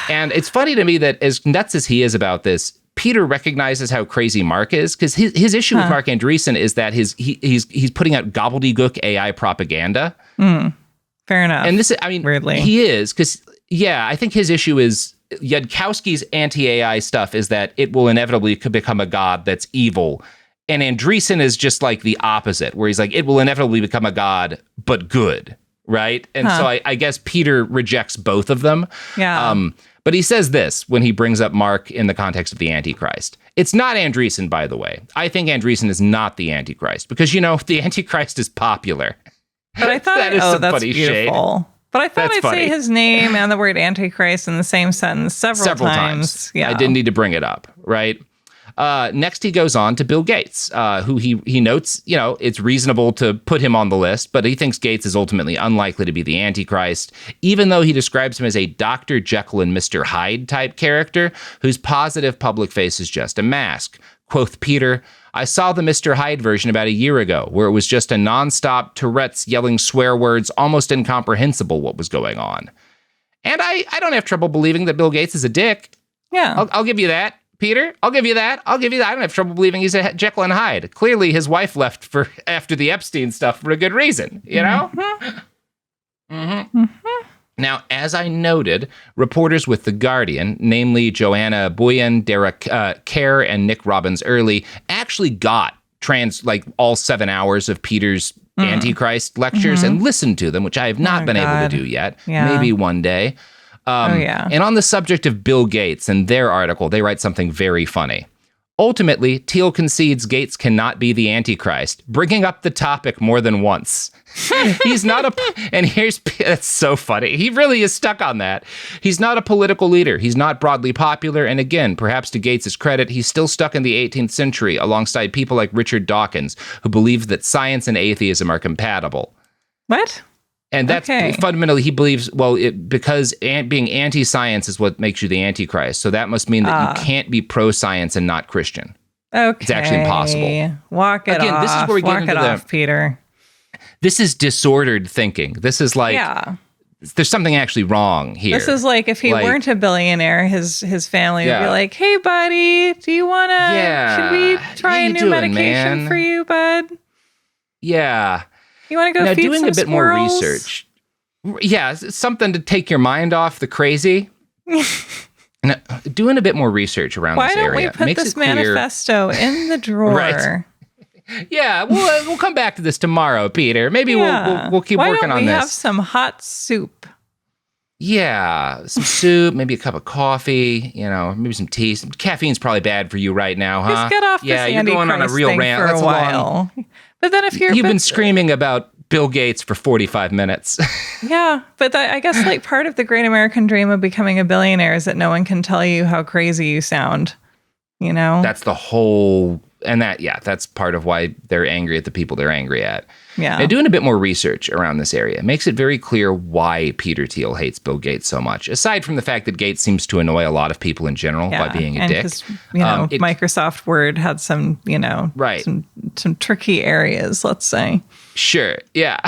And it's funny to me that as nuts as he is about this, Peter recognizes how crazy Mark is, because his issue with Mark Andreessen is that he's putting out gobbledygook AI propaganda. Fair enough. And this, weirdly, he is, because I think his issue is Yudkowsky's anti-AI stuff is that it will inevitably become a god that's evil, and Andreessen is just like the opposite, where he's like, it will inevitably become a god but good, right? And so I guess Peter rejects both of them. Yeah. But he says this when he brings up Mark in the context of the Antichrist. It's not Andreessen, by the way. I think Andreessen is not the Antichrist because, the Antichrist is popular. But I thought, that's beautiful. Shade. But I thought I'd say his name and the word Antichrist in the same sentence several times. Yeah. I didn't need to bring it up, right? Next, he goes on to Bill Gates, who he notes, it's reasonable to put him on the list, but he thinks Gates is ultimately unlikely to be the Antichrist, even though he describes him as a Dr. Jekyll and Mr. Hyde type character whose positive public face is just a mask. Quoth Peter, I saw the Mr. Hyde version about a year ago, where it was just a nonstop Tourette's yelling swear words, almost incomprehensible what was going on. And I don't have trouble believing that Bill Gates is a dick. Yeah. I'll give you that. Peter, I'll give you that. I don't have trouble believing he's a Jekyll and Hyde. Clearly, his wife left after the Epstein stuff for a good reason, Now, as I noted, reporters with The Guardian, namely Joanna Boyan, Derek Kerr, and Nick Robbins-Early, actually got all 7 hours of Peter's Antichrist lectures and listened to them, which I have not been able to do yet. Yeah. Maybe one day. And on the subject of Bill Gates and their article, they write something very funny. Ultimately, Thiel concedes Gates cannot be the Antichrist, bringing up the topic more than once. He's not that's so funny. He really is stuck on that. He's not a political leader. He's not broadly popular. And again, perhaps to Gates' credit, he's still stuck in the 18th century alongside people like Richard Dawkins, who believe that science and atheism are compatible. What? And that's fundamentally, he believes, because being anti-science is what makes you the Antichrist. So that must mean that you can't be pro-science and not Christian. Okay. It's actually impossible. Walk it off. This is where we get into off, Peter. This is disordered thinking. This is like, there's something actually wrong here. This is like if he weren't a billionaire, his family would be like, hey, buddy, do you want to, should we try a new medication for you, bud? Yeah. You want to go feed doing some a bit squirrels? More research. Yeah, something to take your mind off the crazy. Doing a bit more research around this area. Why don't we put this manifesto in the drawer? Right. Yeah, we'll come back to this tomorrow, Peter. Maybe we'll keep working on this. Why don't we have some hot soup? Yeah, some soup, maybe a cup of coffee, maybe some tea. Some caffeine's probably bad for you right now, huh? Just get off this you're going on a real rant. For a while. But then if you've been screaming about Bill Gates for 45 minutes. Yeah, but I guess like part of the great American dream of becoming a billionaire is that no one can tell you how crazy you sound, That's the whole, and that's part of why they're angry at the people they're angry at. Yeah. Now, doing a bit more research around this area makes it very clear why Peter Thiel hates Bill Gates so much, aside from the fact that Gates seems to annoy a lot of people in general by being a dick. Microsoft Word had some, some tricky areas, let's say. Sure, yeah.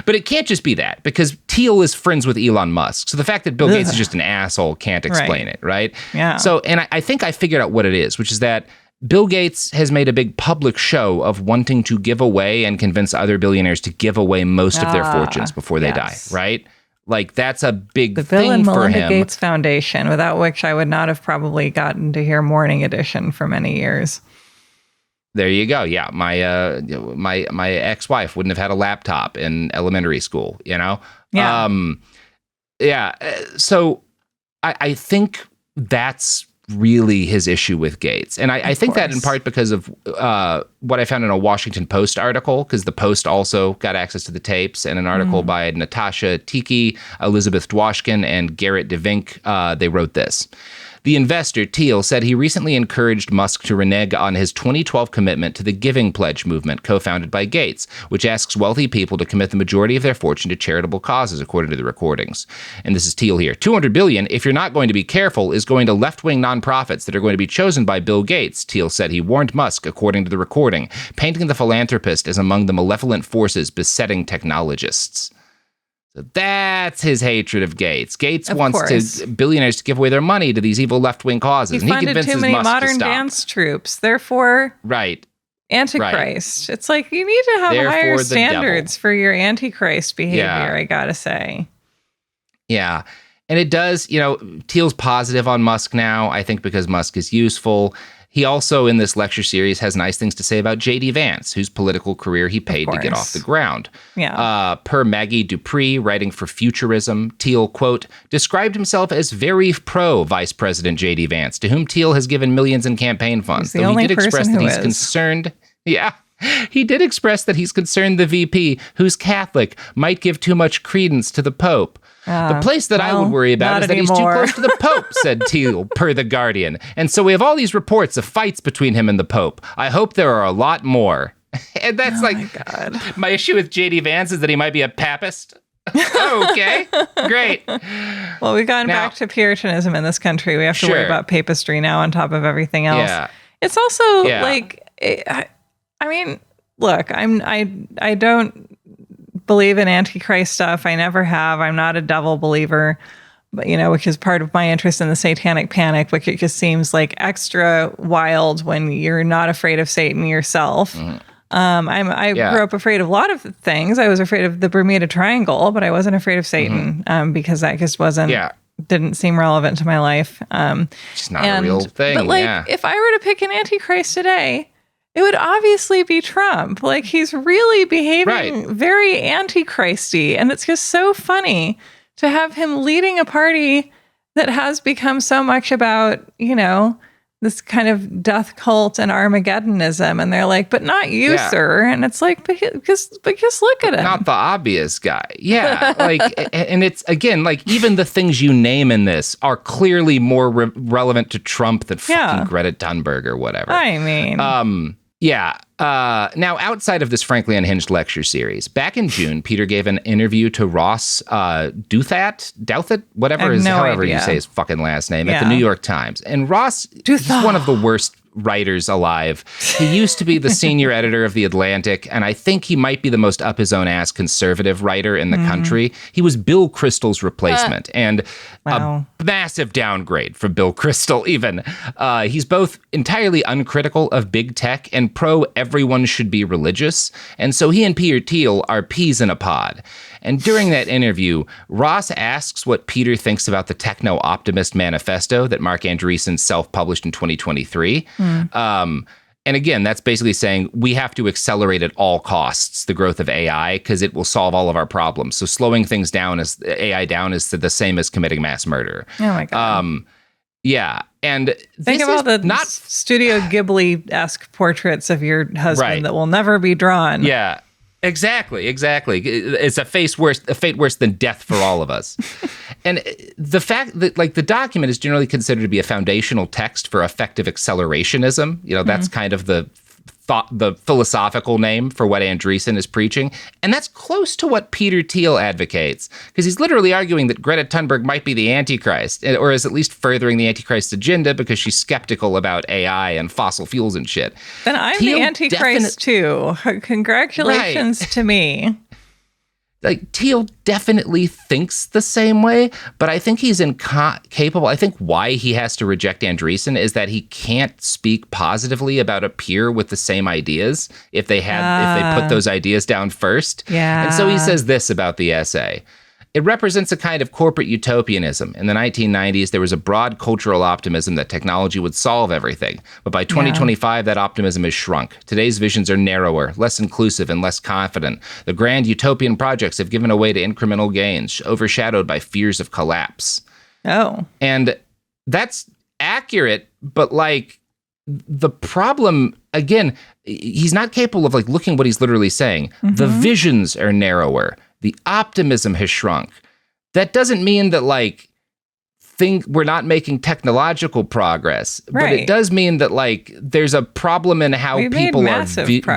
But it can't just be that, because Thiel is friends with Elon Musk. So the fact that Bill Gates is just an asshole can't explain it, right? Yeah. So, and I think I figured out what it is, which is that Bill Gates has made a big public show of wanting to give away and convince other billionaires to give away most of their fortunes before they die, right? Like, that's a big thing for him. The Bill and Melinda Gates Foundation, without which I would not have probably gotten to hear Morning Edition for many years. There you go. Yeah, my ex-wife wouldn't have had a laptop in elementary school, Yeah. So I think that's really his issue with Gates. And I think that in part because of what I found in a Washington Post article, because the Post also got access to the tapes, and an article by Natasha Tiki, Elizabeth Dwashkin, and Garrett DeVink. They wrote this. The investor, Thiel, said he recently encouraged Musk to renege on his 2012 commitment to the Giving Pledge movement co-founded by Gates, which asks wealthy people to commit the majority of their fortune to charitable causes, according to the recordings. And this is Thiel here. $200 billion, if you're not going to be careful, is going to left-wing nonprofits that are going to be chosen by Bill Gates, Thiel said. He warned Musk, according to the recording, painting the philanthropist as among the malevolent forces besetting technologists. So that's his hatred of Gates. Gates wants billionaires to give away their money to these evil left-wing causes. He funded too many modern dance troops. Therefore, Antichrist. Right. It's like you need to have higher standards for your Antichrist behavior, I gotta say. Yeah. And it does, Thiel's positive on Musk now, I think because Musk is useful. He also, in this lecture series, has nice things to say about J.D. Vance, whose political career he paid to get off the ground. Yeah. Per Maggie Dupree, writing for Futurism, Thiel, quote, described himself as very pro-Vice President J.D. Vance, to whom Thiel has given millions in campaign funds. Though he did express that he's concerned. Yeah. He did express that he's concerned the VP, who's Catholic, might give too much credence to the Pope. The place that I would worry about is that he's too close to the Pope, said Thiel, per The Guardian. And so we have all these reports of fights between him and the Pope. I hope there are a lot more. And that's my issue with J.D. Vance is that he might be a papist. Okay, great. Well, we've gone back to Puritanism in this country. We have to worry about papistry now on top of everything else. Yeah. It's also I mean, look, I don't believe in Antichrist stuff. I never have. I'm not a devil believer, but which is part of my interest in the satanic panic, which it just seems like extra wild when you're not afraid of Satan yourself. I grew up afraid of a lot of things. I was afraid of the Bermuda Triangle, but I wasn't afraid of Satan because that just didn't seem relevant to my life. It's not a real thing. But if I were to pick an Antichrist today, it would obviously be Trump. Like, he's really behaving very antichristy. And it's just so funny to have him leading a party that has become so much about, this kind of death cult and Armageddonism, and they're like, but not you, sir. And it's like, but just look at him. Not the obvious guy. Yeah. Like, and it's, again, like, even the things you name in this are clearly more relevant to Trump than fucking Greta Thunberg or whatever. I mean. Yeah. Now, outside of this frankly unhinged lecture series, back in June, Peter gave an interview to Ross Douthat, whatever is, however you say his fucking last name, at the New York Times. And Ross is one of the worst writers alive. He used to be the senior editor of The Atlantic, and I think he might be the most up his own ass conservative writer in the country. He was Bill Kristol's replacement, and a massive downgrade for Bill Kristol even. He's both entirely uncritical of big tech and pro everyone should be religious, and so he and Peter Thiel are peas in a pod. And during that interview, Ross asks what Peter thinks about the Techno-Optimist Manifesto that Mark Andreessen self-published in 2023. And again, that's basically saying we have to accelerate at all costs the growth of AI because it will solve all of our problems. So slowing things down is the same as committing mass murder. Oh my God. Yeah. And think of all the Studio Ghibli-esque portraits of your husband that will never be drawn. Yeah. Exactly. It's a fate worse than death for all of us. And the fact that, like, the document is generally considered to be a foundational text for effective accelerationism. You know, that's kind of the philosophical name for what Andreessen is preaching. And that's close to what Peter Thiel advocates, because he's literally arguing that Greta Thunberg might be the Antichrist, or is at least furthering the Antichrist agenda because she's skeptical about AI and fossil fuels and shit. Then I'm Thiel the Antichrist too. Congratulations to me. Like, Thiel definitely thinks the same way, but I think he's incapable. I think why he has to reject Andreessen is that he can't speak positively about a peer with the same ideas if they put those ideas down first. Yeah. And so he says this about the essay. It represents a kind of corporate utopianism. In the 1990s, there was a broad cultural optimism that technology would solve everything. But by 2025, that optimism has shrunk. Today's visions are narrower, less inclusive, and less confident. The grand utopian projects have given way to incremental gains, overshadowed by fears of collapse. Oh. And that's accurate, but, like, the problem, again, he's not capable of, like, looking what he's literally saying. Mm-hmm. The visions are narrower. The optimism has shrunk. That doesn't mean that, like, we're not making technological progress, but it does mean that, like, there's a problem in how people are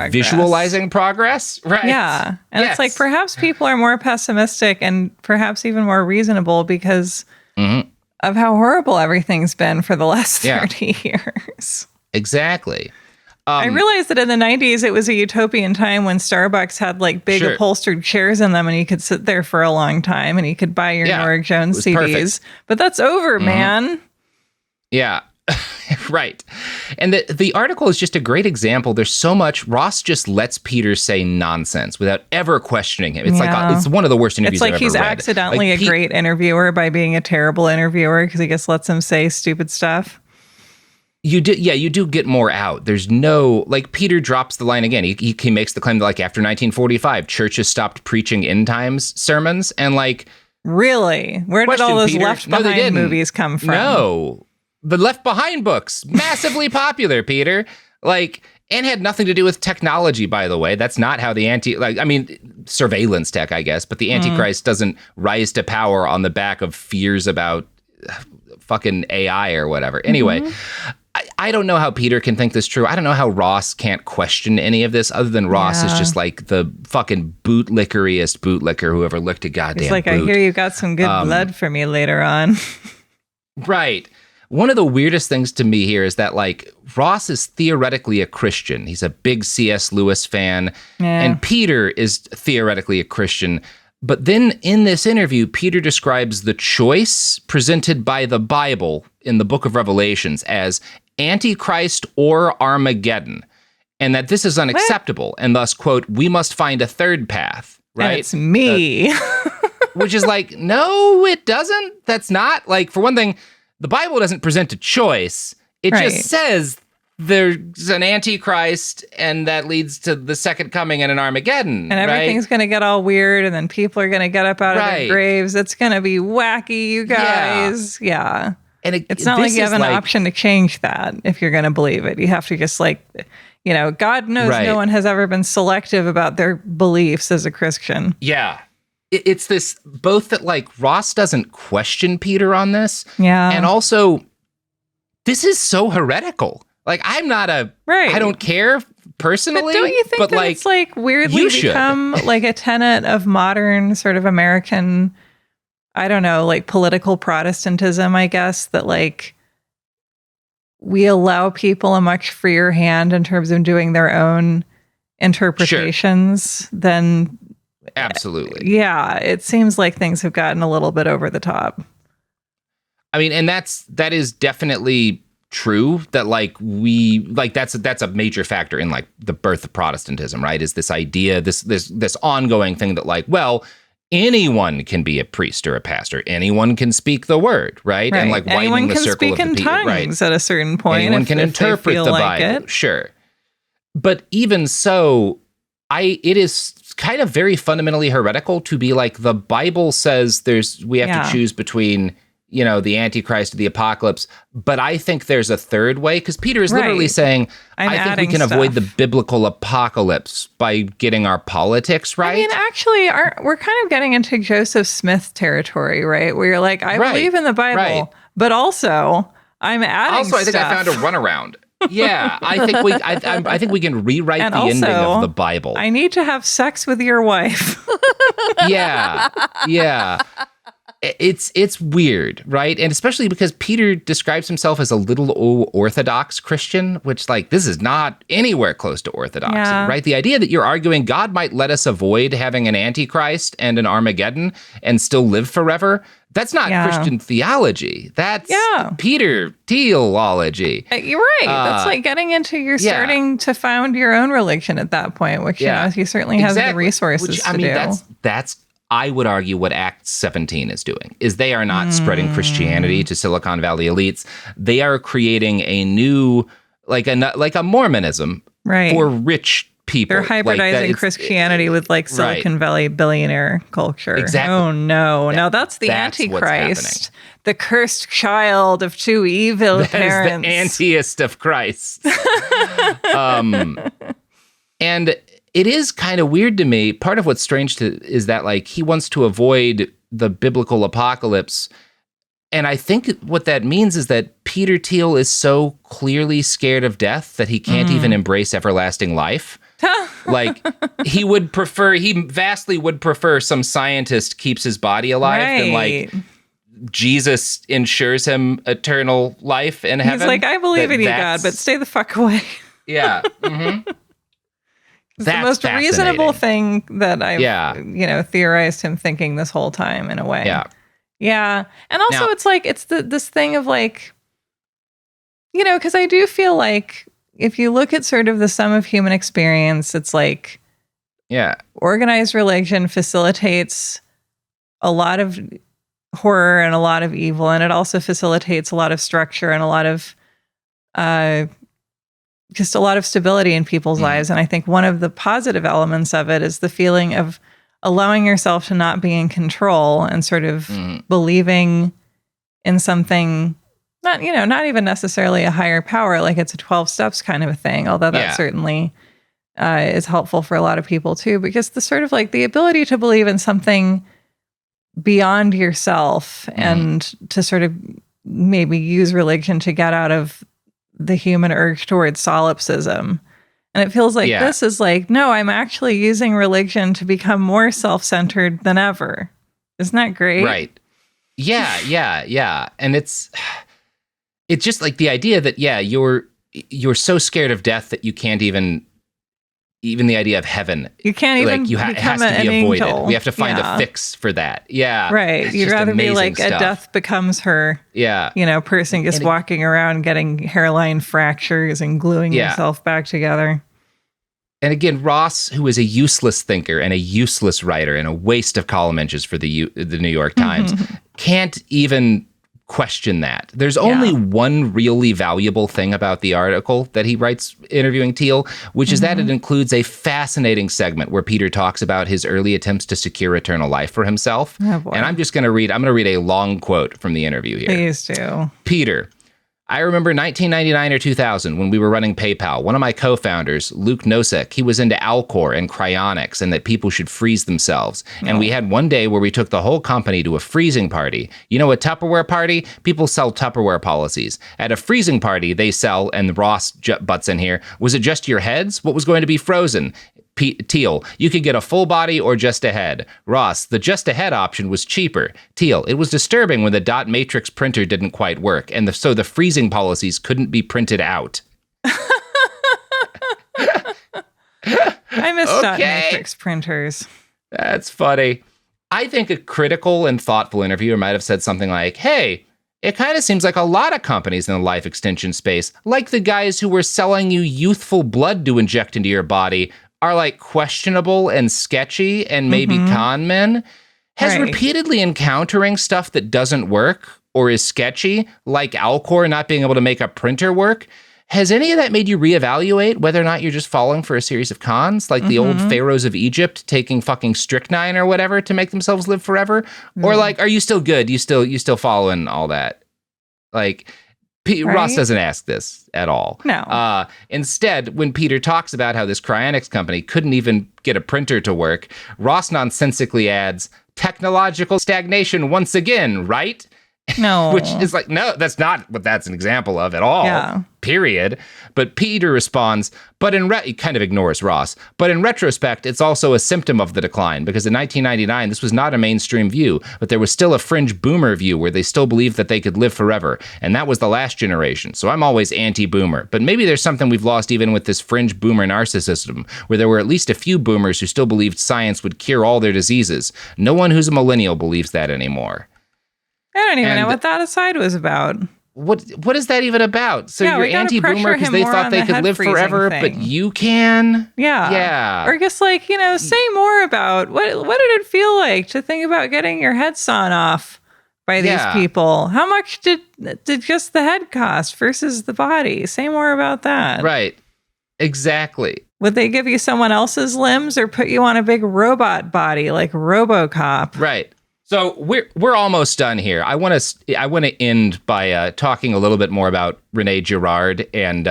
visualizing progress, right? Yeah, and it's like perhaps people are more pessimistic and perhaps even more reasonable because of how horrible everything's been for the last 30 years. Exactly. I realized that in the 90s, it was a utopian time when Starbucks had, like, big upholstered chairs in them and you could sit there for a long time and you could buy your Norah Jones CDs. Perfect. But that's over, man. Yeah, right. And the article is just a great example. There's so much. Ross just lets Peter say nonsense without ever questioning him. It's like it's one of the worst interviews I've ever read. It's like he's accidentally a great interviewer by being a terrible interviewer because he just lets him say stupid stuff. You do get more out. There's no, like, Peter drops the line again. He makes the claim that, like, after 1945, churches stopped preaching end times sermons, and, like, really, where did all those Peter? Left Behind movies come from? No, the Left Behind books, massively popular, Peter. Like, and had nothing to do with technology, by the way. That's not how the surveillance tech, I guess, but the Antichrist doesn't rise to power on the back of fears about fucking AI or whatever. Anyway. I don't know how Peter can think this true. I don't know how Ross can't question any of this, other than Ross is just like the fucking bootlickeriest bootlicker who ever licked a goddamn boot. He's like, I hear you got some good blood for me later on. Right. One of the weirdest things to me here is that, like, Ross is theoretically a Christian. He's a big C.S. Lewis fan. Yeah. And Peter is theoretically a Christian. But then in this interview, Peter describes the choice presented by the Bible in the book of Revelations as Antichrist or Armageddon, and that this is unacceptable, and thus, quote, we must find a third path, right? And it's me. Which is like, no, it doesn't. That's not, like, for one thing, the Bible doesn't present a choice. It just says there's an Antichrist, and that leads to the second coming and an Armageddon. And everything's going to get all weird, and then people are going to get up out of their graves. It's going to be wacky, you guys. Yeah. And it's not like you have an option to change that if you're going to believe it. You have to just God knows no one has ever been selective about their beliefs as a Christian. Yeah. It's this, both that Ross doesn't question Peter on this. Yeah. And also, this is so heretical. I'm not I don't care personally. But don't you think that it's weirdly become a tenet of modern sort of American, I don't know, political Protestantism, I guess, that we allow people a much freer hand in terms of doing their own interpretations than... Absolutely. Yeah, it seems like things have gotten a little bit over the top. I mean, and that is definitely true, that that's a major factor in the birth of Protestantism, right? Is this idea, this ongoing thing that anyone can be a priest or a pastor, anyone can speak the word, right? And anyone can speak in tongues at a certain point. Anyone can interpret the Bible, sure. But even so, it is kind of very fundamentally heretical to be the Bible says we have to choose between the Antichrist, the apocalypse. But I think there's a third way, because Peter is literally saying, I think we can avoid the biblical apocalypse by getting our politics right. I mean, actually, we're kind of getting into Joseph Smith territory, right? Where you're I believe in the Bible, but also I'm adding I think I found a runaround. Yeah, I think we can rewrite the ending of the Bible. I need to have sex with your wife. Yeah. It's weird, right? And especially because Peter describes himself as a little orthodox Christian, which this is not anywhere close to orthodoxy, right? The idea that you're arguing God might let us avoid having an Antichrist and an Armageddon and still live forever, that's not Christian theology. That's Peter Thielology. You're right. That's getting into, you're starting to found your own religion at that point, which he certainly has the resources to do. That's I would argue what Acts 17 is doing, is they are not spreading Christianity to Silicon Valley elites. They are creating a new, like a Mormonism for rich people. They're hybridizing Christianity with Silicon Valley billionaire culture. Exactly. Oh, no. Now that's the Antichrist. The cursed child of two evil parents. That is the antiest of Christ. And it is kind of weird to me. Part of what's strange is that he wants to avoid the biblical apocalypse. And I think what that means is that Peter Thiel is so clearly scared of death that he can't even embrace everlasting life. He vastly would prefer some scientist keeps his body alive than Jesus ensures him eternal life in heaven. He's I believe in you, God, but stay the fuck away. Yeah. Mm-hmm. It's the most reasonable thing that I've, theorized him thinking this whole time in a way. Yeah. Yeah. And also it's this thing of because I do feel if you look at sort of the sum of human experience, it's organized religion facilitates a lot of horror and a lot of evil. And it also facilitates a lot of structure and a lot of, just a lot of stability in people's lives. And I think one of the positive elements of it is the feeling of allowing yourself to not be in control and sort of believing in something, not even necessarily a higher power, it's a 12 steps kind of a thing, although that certainly is helpful for a lot of people too, because the sort of the ability to believe in something beyond yourself and to sort of maybe use religion to get out of the human urge towards solipsism. And it feels this is no, I'm actually using religion to become more self-centered than ever. Isn't that great? Right. Yeah. And it's just the idea that, you're so scared of death that you can't even the idea of heaven. You can't even it has to be avoided. Angel. We have to find a fix for that. Yeah. Right. You'd rather be a death becomes her. Yeah. Person just walking around getting hairline fractures and gluing yourself back together. And again, Ross, who is a useless thinker and a useless writer and a waste of column inches for the New York Times, can't even question that. There's only one really valuable thing about the article that he writes interviewing Thiel, which is that it includes a fascinating segment where Peter talks about his early attempts to secure eternal life for himself. Oh, boy. And I'm going to read a long quote from the interview here. Please do. Peter, I remember 1999 or 2000 when we were running PayPal. One of my co-founders, Luke Nosek, he was into Alcor and cryonics and that people should freeze themselves. And we had one day where we took the whole company to a freezing party. You know, a Tupperware party? People sell Tupperware policies. At a freezing party, they sell, and Ross butts in here, was it just your heads? What was going to be frozen? Thiel, you could get a full body or just a head. Ross, the just a head option was cheaper. Thiel, it was disturbing when the dot matrix printer didn't quite work, and so the freezing policies couldn't be printed out. I miss dot matrix printers. That's funny. I think a critical and thoughtful interviewer might have said something like, hey, it kind of seems like a lot of companies in the life extension space, like the guys who were selling you youthful blood to inject into your body, are like questionable and sketchy and maybe con men, has repeatedly encountering stuff that doesn't work or is sketchy, like Alcor not being able to make a printer work. Has any of that made you reevaluate whether or not you're just falling for a series of cons, like the old pharaohs of Egypt taking fucking strychnine or whatever to make themselves live forever? Or like, are you still good? You still following all that? Like, Ross doesn't ask this at all. No. Instead, when Peter talks about how this cryonics company couldn't even get a printer to work, Ross nonsensically adds, technological stagnation once again, right? No. Which is like, no, that's not what that's an example of at all. Period. But Peter responds, he kind of ignores Ross. But in retrospect, it's also a symptom of the decline, because in 1999, this was not a mainstream view, but there was still a fringe boomer view where they still believed that they could live forever. And that was the last generation. So I'm always anti-boomer. But maybe there's something we've lost even with this fringe boomer narcissism, where there were at least a few boomers who still believed science would cure all their diseases. No one who's a millennial believes that anymore. I don't even know what that aside was about. What is that even about? So you're anti-boomer because they thought they could live forever, but you can? Yeah. Or just like, say more about what did it feel like to think about getting your head sawn off by these people? How much did just the head cost versus the body? Say more about that. Right. Exactly. Would they give you someone else's limbs or put you on a big robot body like RoboCop? Right. So we're almost done here. I want to end by talking a little bit more about René Girard and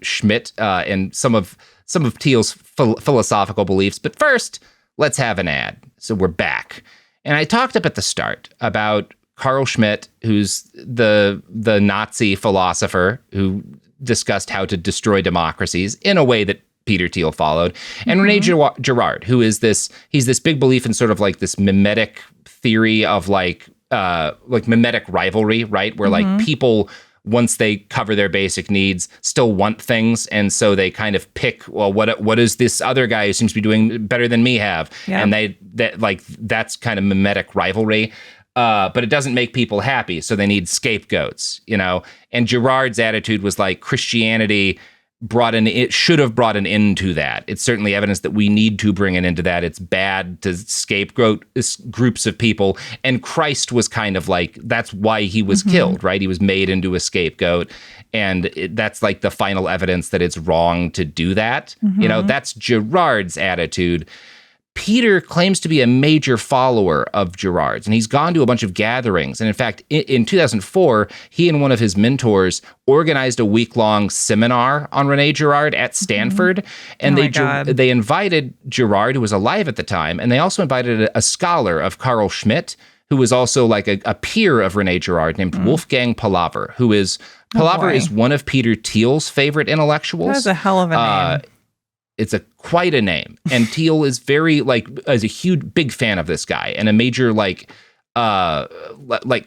Schmidt and some of Thiel's philosophical beliefs. But first, let's have an ad. So we're back, and I talked up at the start about Carl Schmitt, who's the Nazi philosopher who discussed how to destroy democracies in a way that Peter Thiel followed, and René Girard, who is he's this big belief in sort of like this mimetic theory of like mimetic rivalry, right? Where like people, once they cover their basic needs, still want things, and so they kind of pick, well, what does this other guy who seems to be doing better than me have? Yeah. And that's kind of mimetic rivalry. But it doesn't make people happy, so they need scapegoats, And Girard's attitude was like Christianity should have brought an end to that. It's certainly evidence that we need to bring an end to that. It's bad to scapegoat groups of people. And Christ was kind of like, that's why he was killed, right? He was made into a scapegoat. And that's like the final evidence that it's wrong to do that. That's Girard's attitude. Peter claims to be a major follower of Girard's, and he's gone to a bunch of gatherings. And in fact, in 2004, he and one of his mentors organized a week-long seminar on René Girard at Stanford. And they invited Girard, who was alive at the time, and they also invited a scholar of Carl Schmitt, who was also like a peer of René Girard, named Wolfgang Pahlaver, who is... Pahlaver is one of Peter Thiel's favorite intellectuals. That's a hell of a name. It's quite a name. And Thiel is is a huge, big fan of this guy, and a major,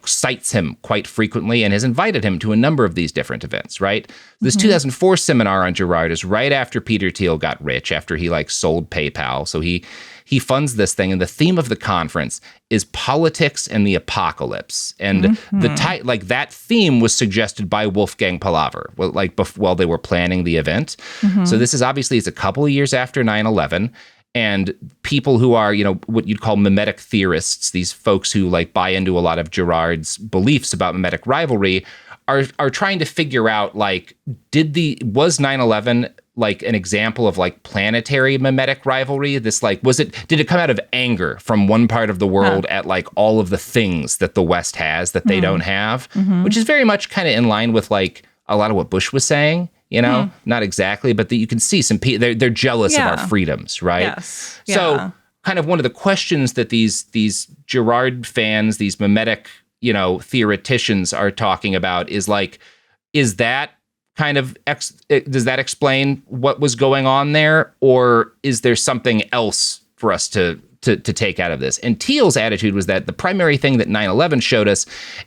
cites him quite frequently and has invited him to a number of these different events, right? This 2004 seminar on Girard is right after Peter Thiel got rich, after he sold PayPal. So he funds this thing, and the theme of the conference is politics and the apocalypse. And that theme was suggested by Wolfgang Pahlaver, while they were planning the event. So this is obviously, it's a couple of years after 9/11. And people who are, what you'd call mimetic theorists, these folks who like buy into a lot of Girard's beliefs about mimetic rivalry, are trying to figure out, like, was 9/11 like an example of like planetary mimetic rivalry? This like, did it come out of anger from one part of the world at like all of the things that the West has that they don't have, which is very much kind of in line with like a lot of what Bush was saying, not exactly, but that you can see some people, they're jealous of our freedoms, right? Yes. Yeah. So kind of one of the questions that these Girard fans, these mimetic, theoreticians are talking about is like, is that kind of, does that explain what was going on there? Or is there something else for us to take out of this? And Thiel's attitude was that the primary thing that 9/11 showed us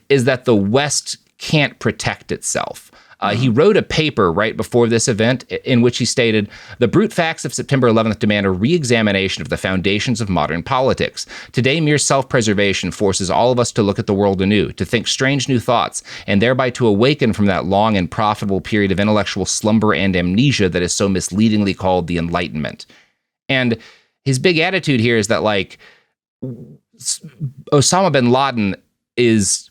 is that the West can't protect itself. He wrote a paper right before this event in which he stated, "The brute facts of September 11th demand a re-examination of the foundations of modern politics. Today, mere self-preservation forces all of us to look at the world anew, to think strange new thoughts, and thereby to awaken from that long and profitable period of intellectual slumber and amnesia that is so misleadingly called the Enlightenment." And his big attitude here is that, like, Osama bin Laden is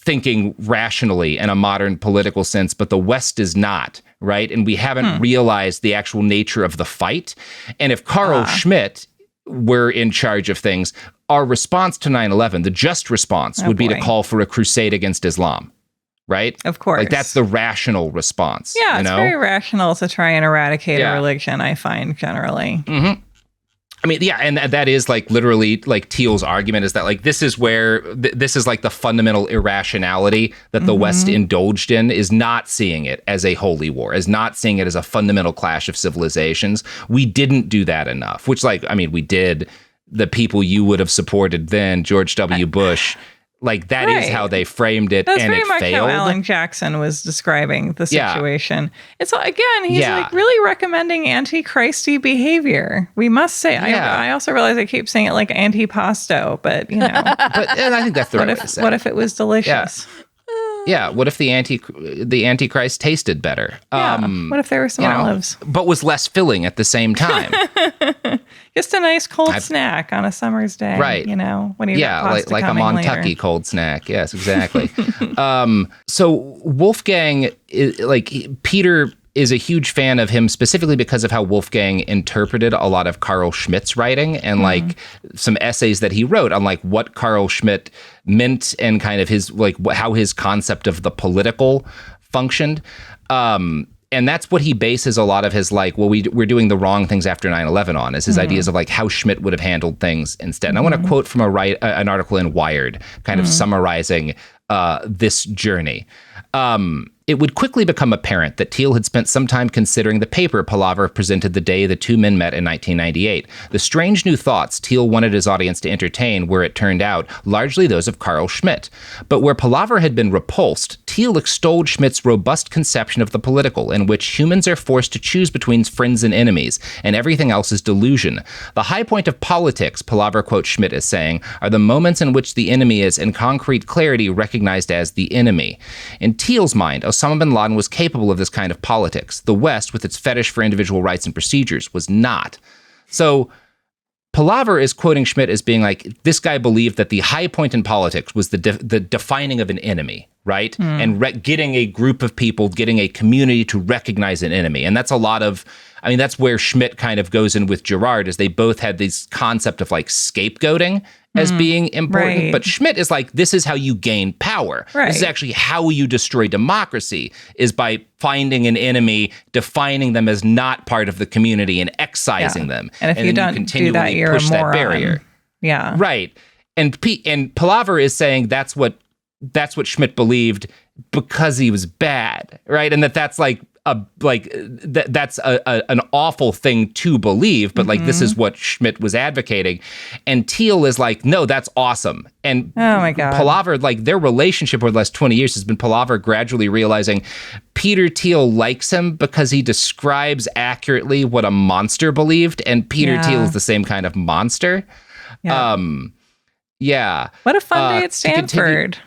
thinking rationally in a modern political sense, but the West is not, right? And we haven't realized the actual nature of the fight. And if Carl Schmitt were in charge of things, our response to 9/11, the just response, would be to call for a crusade against Islam, right? Of course. Like, that's the rational response. Yeah, it's very rational to try and eradicate a religion, I find, generally. Mm-hmm. I mean, yeah, and that is like literally like Thiel's argument is that like this is where this is like the fundamental irrationality that the West indulged in, is not seeing it as a holy war, is not seeing it as a fundamental clash of civilizations. We didn't do that enough, which, like, I mean, we did. The people you would have supported then, George W. Bush, like that is how they framed it. That's and very it much failed. how Alan Jackson was describing the situation. It's again, he's like really recommending antichristy behavior. We must say, I also realize I keep saying it like antipasto, but and I think that's the right way to say it. What if it was delicious? Yeah. What if the Antichrist tasted better? What if there were some olives, but was less filling at the same time? Just a nice cold snack on a summer's day, right? When you like a Montucky cold snack. Yes, exactly. So Wolfgang, Peter is a huge fan of him specifically because of how Wolfgang interpreted a lot of Carl Schmitt's writing and like some essays that he wrote on like what Carl Schmitt meant and kind of his like how his concept of the political functioned. And that's what he bases a lot of his like, well, we're doing the wrong things after 9/11 on, is his ideas of like how Schmitt would have handled things instead. And I want to quote from an article in Wired, kind of summarizing this journey. It would quickly become apparent that Thiel had spent some time considering the paper Palaver presented the day the two men met in 1998. The strange new thoughts Thiel wanted his audience to entertain were, it turned out, largely those of Carl Schmitt. But where Palaver had been repulsed, Thiel extolled Schmitt's robust conception of the political, in which humans are forced to choose between friends and enemies, and everything else is delusion. The high point of politics, Palaver quotes Schmitt as saying, are the moments in which the enemy is in concrete clarity recognized as the enemy. In Thiel's mind, Osama bin Laden was capable of this kind of politics. The West, with its fetish for individual rights and procedures, was not. So Palaver is quoting Schmitt as being like, this guy believed that the high point in politics was the defining of an enemy, right? And getting a group of people, getting a community to recognize an enemy. And that's a lot of, I mean, that's where Schmitt kind of goes in with Girard, is they both had this concept of like scapegoating as being important. Right. But Schmitt is like, this is how you gain power. Right. This is actually how you destroy democracy, is by finding an enemy, defining them as not part of the community and excising them. And if you don't do that, you're a moron. That barrier. Yeah. Right. And Palaver is saying that's what Schmitt believed because he was bad, right? And that's like that's an awful thing to believe, but like this is what Schmitt was advocating. And Thiel is like, no, that's awesome. And oh my God, Palaver, like their relationship over the last 20 years has been Palaver gradually realizing Peter Thiel likes him because he describes accurately what a monster believed, and Peter Thiel is the same kind of monster. Yeah. What a fun day at Stanford.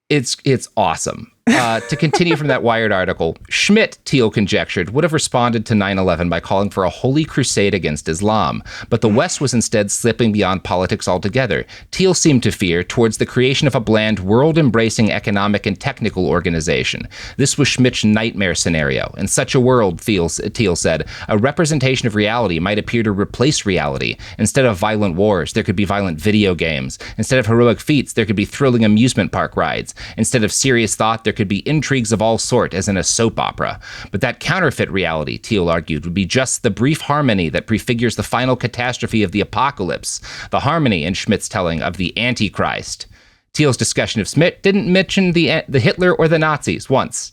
It's awesome. To continue from that Wired article, Schmidt, Thiel conjectured, would have responded to 9/11 by calling for a holy crusade against Islam. But the West was instead slipping beyond politics altogether. Thiel seemed to fear towards the creation of a bland, world-embracing economic and technical organization. This was Schmidt's nightmare scenario. In such a world, Thiel said, a representation of reality might appear to replace reality. Instead of violent wars, there could be violent video games. Instead of heroic feats, there could be thrilling amusement park rides. Instead of serious thought, there could be intrigues of all sort, as in a soap opera. But that counterfeit reality, Thiel argued, would be just the brief harmony that prefigures the final catastrophe of the apocalypse, the harmony, in Schmidt's telling, of the antichrist. Thiel's discussion of Schmidt didn't mention the Hitler or the Nazis once.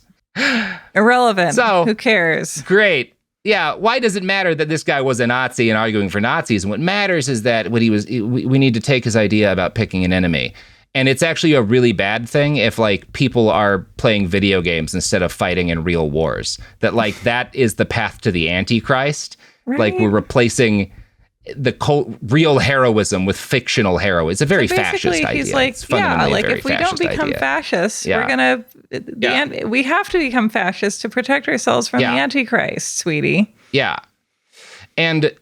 Irrelevant. So, who cares? Great. Yeah, why does it matter that this guy was a Nazi and arguing for Nazis? And what matters is that we need to take his idea about picking an enemy. And it's actually a really bad thing if, like, people are playing video games instead of fighting in real wars. That, like, that is the path to the Antichrist. Right. Like, we're replacing the real heroism with fictional heroism. It's a very fascist idea. He's like, if we don't become fascists, we're going to... we have to become fascists to protect ourselves from the Antichrist, sweetie. Yeah. And...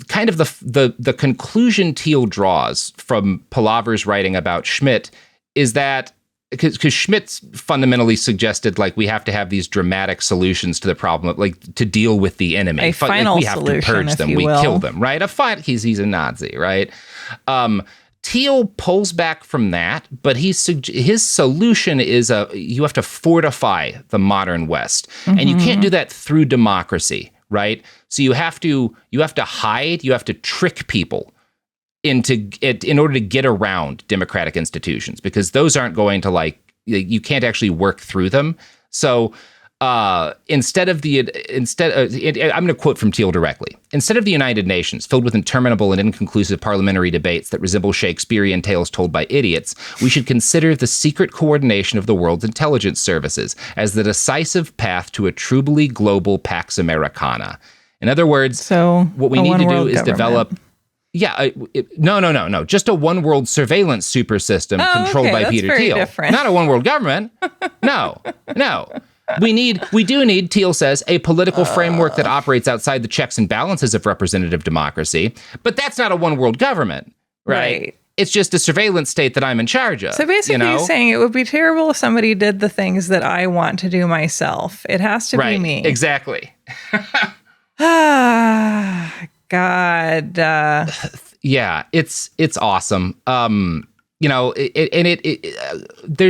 kind of the conclusion Thiel draws from Palaver's writing about Schmidt is that because Schmidt fundamentally suggested, like, we have to have these dramatic solutions to the problem, like to deal with the enemy. A final we have solution, to purge them, we kill them, right? He's a Nazi, right? Thiel pulls back from that, but his solution is you have to fortify the modern West, and you can't do that through democracy. Right. So you have to hide, you have to trick people into it in order to get around democratic institutions, because those aren't going to, you can't actually work through them. So I'm going to quote from Thiel directly. Instead of the United Nations, filled with interminable and inconclusive parliamentary debates that resemble Shakespearean tales told by idiots, we should consider the secret coordination of the world's intelligence services as the decisive path to a truly global Pax Americana. In other words, what we need to do is develop... No. Just a one world surveillance super system controlled by Peter Thiel. Different. Not a one world government. No. We do need, Thiel says, a political framework that operates outside the checks and balances of representative democracy. But that's not a one world government, right? It's just a surveillance state that I'm in charge of. So basically you're saying it would be terrible if somebody did the things that I want to do myself. It has to be me. Exactly. God. Yeah, it's awesome. There's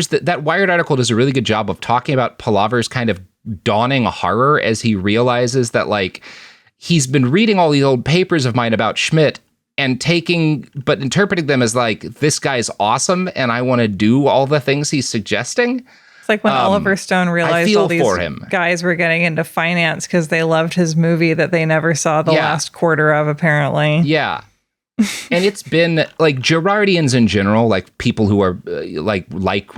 that Wired article does a really good job of talking about Palaver's kind of dawning horror as he realizes that, like, he's been reading all these old papers of mine about Schmidt and interpreting them as, like, this guy's awesome and I want to do all the things he's suggesting. It's like when Oliver Stone realized all these guys were getting into finance because they loved his movie that they never saw the last quarter of, apparently. Yeah. And it's been, like, Girardians in general, like people who are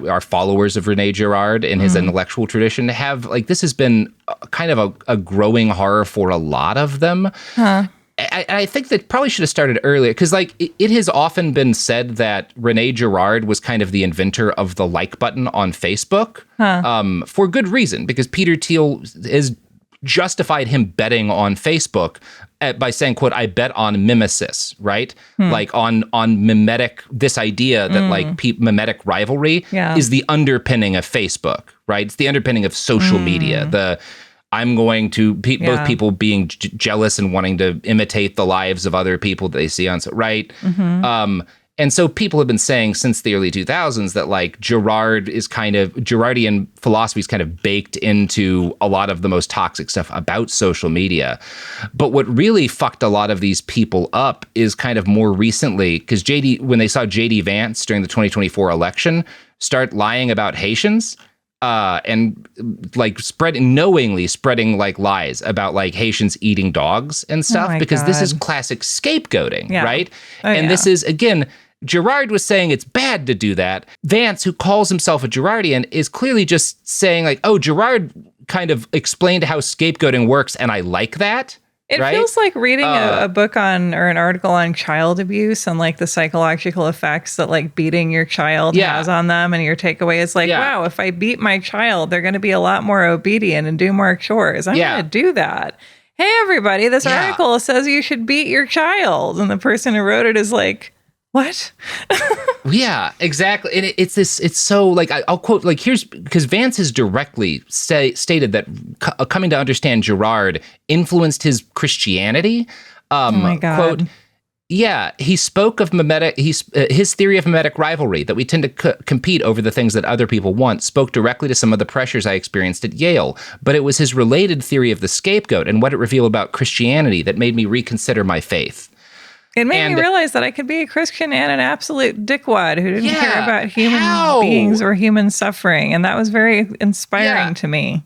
are followers of Rene Girard in his intellectual tradition, have, like, this has been kind of a growing horror for a lot of them. I think that probably should have started earlier, because, like, it has often been said that Rene Girard was kind of the inventor of the like button on Facebook, for good reason, because Peter Thiel has justified him betting on Facebook by saying, quote, I bet on mimesis, right? Like on mimetic, this idea that mimetic rivalry is the underpinning of Facebook, right? It's the underpinning of social media. I'm going to, both people being jealous and wanting to imitate the lives of other people that they see on, right? And so people have been saying since the early 2000s that, like, Girardian philosophy is kind of baked into a lot of the most toxic stuff about social media. But what really fucked a lot of these people up is kind of more recently, because when they saw JD Vance during the 2024 election start lying about Haitians, and, like, knowingly spreading, like, lies about, like, Haitians eating dogs and stuff, because this is classic scapegoating, right? This is, again, Girard was saying it's bad to do that. Vance, who calls himself a Girardian, is clearly just saying, like, oh, Girard kind of explained how scapegoating works, and I like that. It right? feels like reading a book on or an article on child abuse and like the psychological effects that like beating your child has on them. And your takeaway is like, wow, if I beat my child, they're going to be a lot more obedient and do more chores. I'm going to do that. Hey, everybody, this article says you should beat your child. And the person who wrote it is like, what? Yeah, exactly. And it's so like, I'll quote, like, here's, because Vance has directly stated that coming to understand Girard influenced his Christianity. Oh my God. Quote, yeah, he spoke of his theory of mimetic rivalry, that we tend to compete over the things that other people want, spoke directly to some of the pressures I experienced at Yale. But it was his related theory of the scapegoat and what it revealed about Christianity that made me reconsider my faith. It made me realize that I could be a Christian and an absolute dickwad who didn't care about human beings or human suffering. And that was very inspiring to me.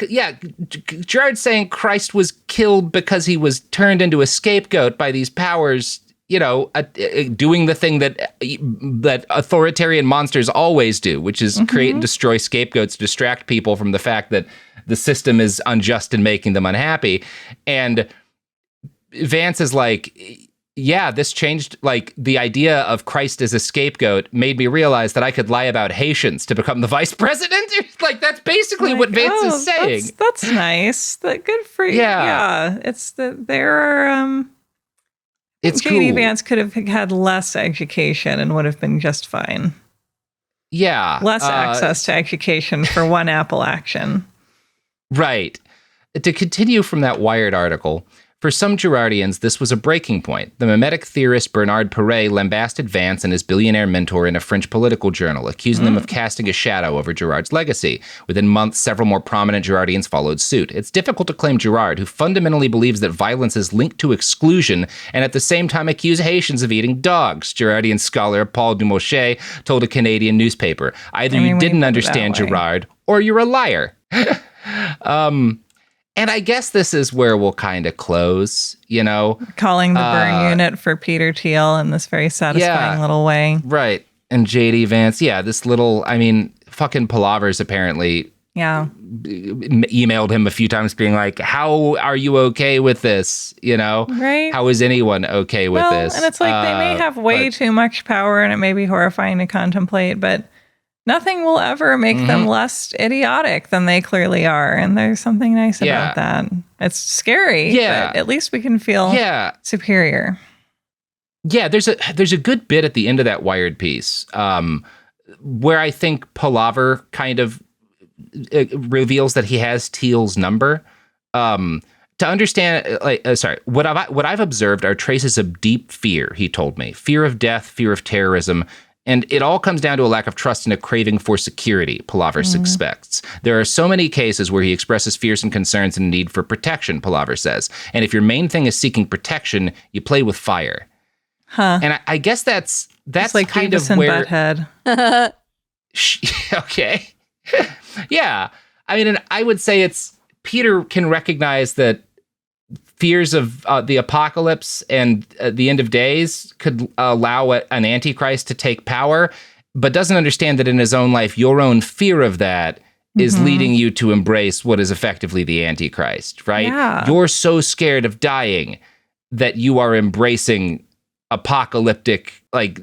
Yeah, Girard's saying Christ was killed because he was turned into a scapegoat by these powers, you know, doing the thing that authoritarian monsters always do, which is create and destroy scapegoats to distract people from the fact that the system is unjust and making them unhappy. And Vance is like, yeah, this changed, like, the idea of Christ as a scapegoat made me realize that I could lie about Haitians to become the vice president. Like, that's basically what Vance is saying. That's nice. Good for you. Yeah. It's that there are, it's J.D. cool. Vance could have had less education and would have been just fine. Yeah. Less access to education for one Apple action. Right. To continue from that Wired article, for some Girardians, this was a breaking point. The mimetic theorist Bernard Perret lambasted Vance and his billionaire mentor in a French political journal, accusing them of casting a shadow over Girard's legacy. Within months, several more prominent Girardians followed suit. It's difficult to claim Girard, who fundamentally believes that violence is linked to exclusion, and at the same time accuse Haitians of eating dogs. Girardian scholar Paul Dumouchet told a Canadian newspaper, either you didn't understand Girard, or you're a liar. And I guess this is where we'll kind of close, you know. Calling the burn unit for Peter Thiel in this very satisfying little way. Right. And J.D. Vance, this little, I mean, fucking Palavers apparently emailed him a few times being like, how are you okay with this? You know? Right. How is anyone okay with this? And it's like they may have way too much power and it may be horrifying to contemplate, but nothing will ever make them less idiotic than they clearly are. And there's something nice about that. It's scary, but at least we can feel superior. Yeah, there's a good bit at the end of that Wired piece where I think Palaver kind of reveals that he has Thiel's number. To understand, what I've observed are traces of deep fear, he told me. Fear of death, fear of terrorism. And it all comes down to a lack of trust and a craving for security, Palaver suspects. There are so many cases where he expresses fears and concerns and a need for protection, Palaver says. And if your main thing is seeking protection, you play with fire. And I guess that's like kind Beavis of where... Butthead. Okay. Yeah. I mean, and I would say Peter can recognize that fears of the apocalypse and the end of days could allow an antichrist to take power, but doesn't understand that in his own life, your own fear of that is leading you to embrace what is effectively the antichrist, right? Yeah. You're so scared of dying that you are embracing apocalyptic, like,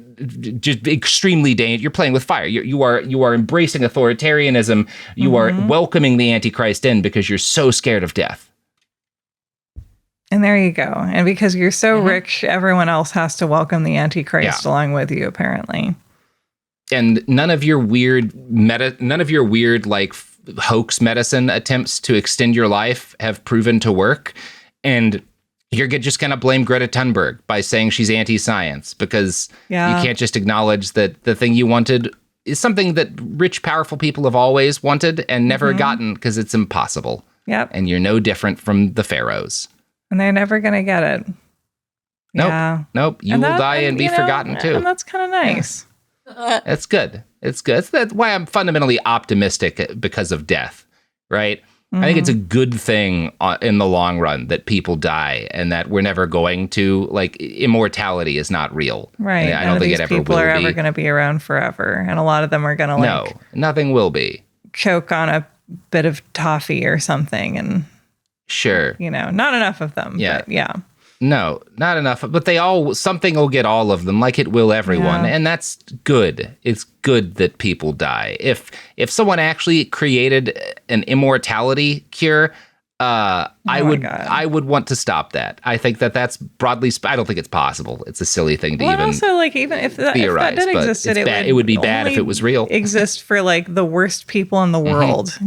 just extremely dangerous. You're playing with fire. You are embracing authoritarianism. You are welcoming the antichrist in because you're so scared of death. And there you go. And because you're so rich, everyone else has to welcome the Antichrist along with you, apparently. And none of your weird like hoax medicine attempts to extend your life have proven to work. And you're just going to blame Greta Thunberg by saying she's anti-science because you can't just acknowledge that the thing you wanted is something that rich, powerful people have always wanted and never gotten because it's impossible. Yep. And you're no different from the pharaohs. And they're never going to get it. Nope. Yeah. Nope. You will die and be forgotten too. And that's kind of nice. It's good. It's good. That's why I'm fundamentally optimistic because of death, right? I think it's a good thing in the long run that people die and that we're never going to, like, immortality is not real. Right. I don't think it ever will be. People are ever going to be around forever. And a lot of them are going to, no, nothing will be. Choke on a bit of toffee or something and Sure. Not enough of them. Yeah. But yeah. No, not enough. But something will get all of them, like it will everyone. Yeah. And that's good. It's good that people die. If someone actually created an immortality cure, I would want to stop that. I think that's broadly. I don't think it's possible. It's a silly thing to even. Also, even if that did exist, it would be bad if it was real. Exist for the worst people in the world.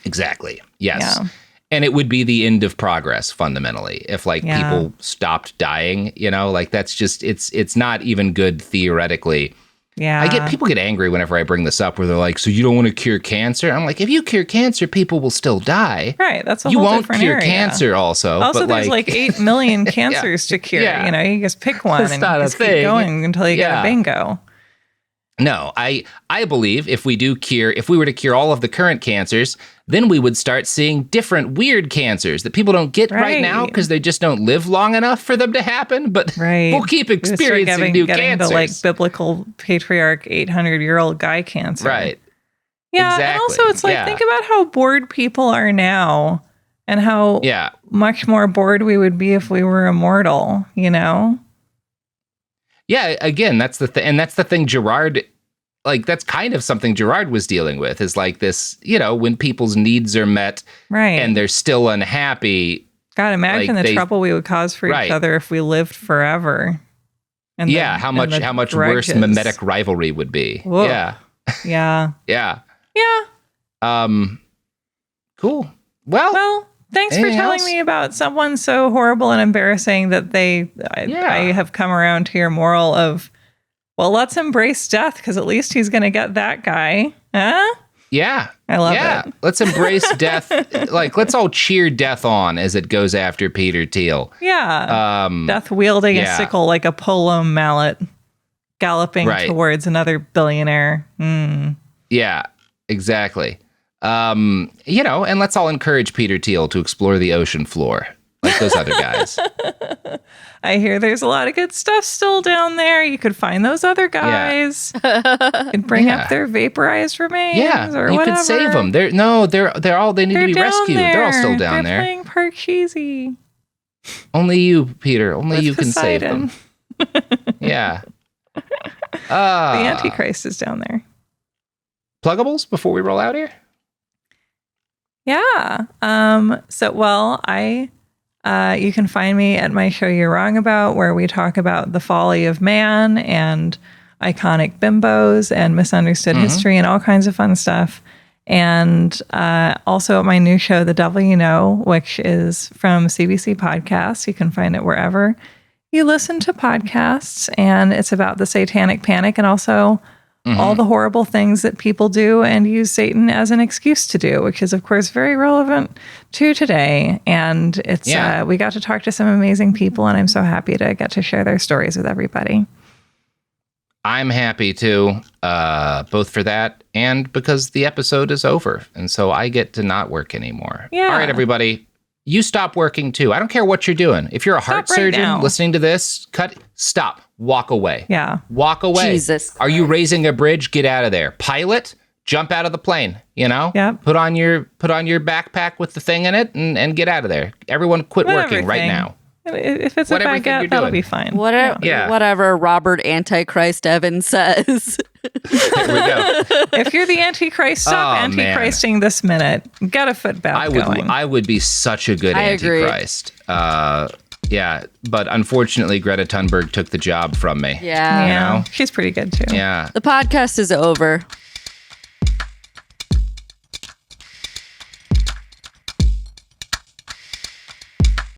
Exactly. Yes. Yeah. And it would be the end of progress fundamentally if people stopped dying. That's just it's not even good theoretically. Yeah. People get angry whenever I bring this up, where they're like, "So you don't want to cure cancer?" I'm like, if you cure cancer, people will still die. Right. That's a you whole won't different cure area. cancer. Also, but there's 8 million cancers to cure. Yeah. You just pick one That's and not just a thing. keep going until you get a bingo. No, I believe if we were to cure all of the current cancers, then we would start seeing different weird cancers that people don't get right now because they just don't live long enough for them to happen. But we'll keep experiencing new cancers. Getting the biblical patriarch 800-year-old guy cancer. Right. Yeah. Exactly. And also it's think about how bored people are now and how much more bored we would be if we were immortal, Yeah, again, that's the thing. And that's the thing Gerard, that's kind of something Gerard was dealing with is this, when people's needs are met and they're still unhappy. God, imagine the trouble we would cause for each other if we lived forever. And how much worse mimetic rivalry would be. Whoa. Yeah. Yeah. Yeah. Yeah. Cool. Well, thanks for telling me about someone so horrible and embarrassing that I have come around to your moral of, well, let's embrace death because at least he's going to get that guy. Huh? Yeah. I love it. Let's embrace death. Let's all cheer death on as it goes after Peter Thiel. Yeah. Death wielding a sickle like a polo mallet, galloping towards another billionaire. Yeah, exactly. And let's all encourage Peter Thiel to explore the ocean floor like those other guys. I hear there's a lot of good stuff still down there. You could find those other guys. And bring up their vaporized remains. Yeah, or you whatever. could save them. They need to be rescued. They're all still down there. They're playing Park Cheesy. Only you, Peter. Only you can save them. Yeah. The Antichrist is down there. Pluggables before we roll out here? Yeah. You can find me at my show You're Wrong About, where we talk about the folly of man and iconic bimbos and misunderstood history and all kinds of fun stuff. And also at my new show, The Devil You Know, which is from CBC Podcasts. You can find it wherever you listen to podcasts. And it's about the satanic panic and also all the horrible things that people do and use Satan as an excuse to do, which is, of course, very relevant to today. And it's we got to talk to some amazing people, and I'm so happy to get to share their stories with everybody. I'm happy too, both for that and because the episode is over. And so I get to not work anymore. Yeah. All right, everybody. You stop working too. I don't care what you're doing. If you're a heart surgeon listening to this, stop. Walk away. Yeah. Walk away. Jesus Christ. Are you raising a bridge? Get out of there. Pilot, jump out of the plane, Yep. Put on your backpack with the thing in it and get out of there. Everyone quit working right now. If it's a baguette, that'll be fine. Whatever Robert Antichrist Evans says. There we go. If you're the Antichrist, stop Antichristing this minute. Get a foot bath going. I would be such a good Antichrist. Yeah, but unfortunately, Greta Thunberg took the job from me. Yeah. She's pretty good too. Yeah. The podcast is over.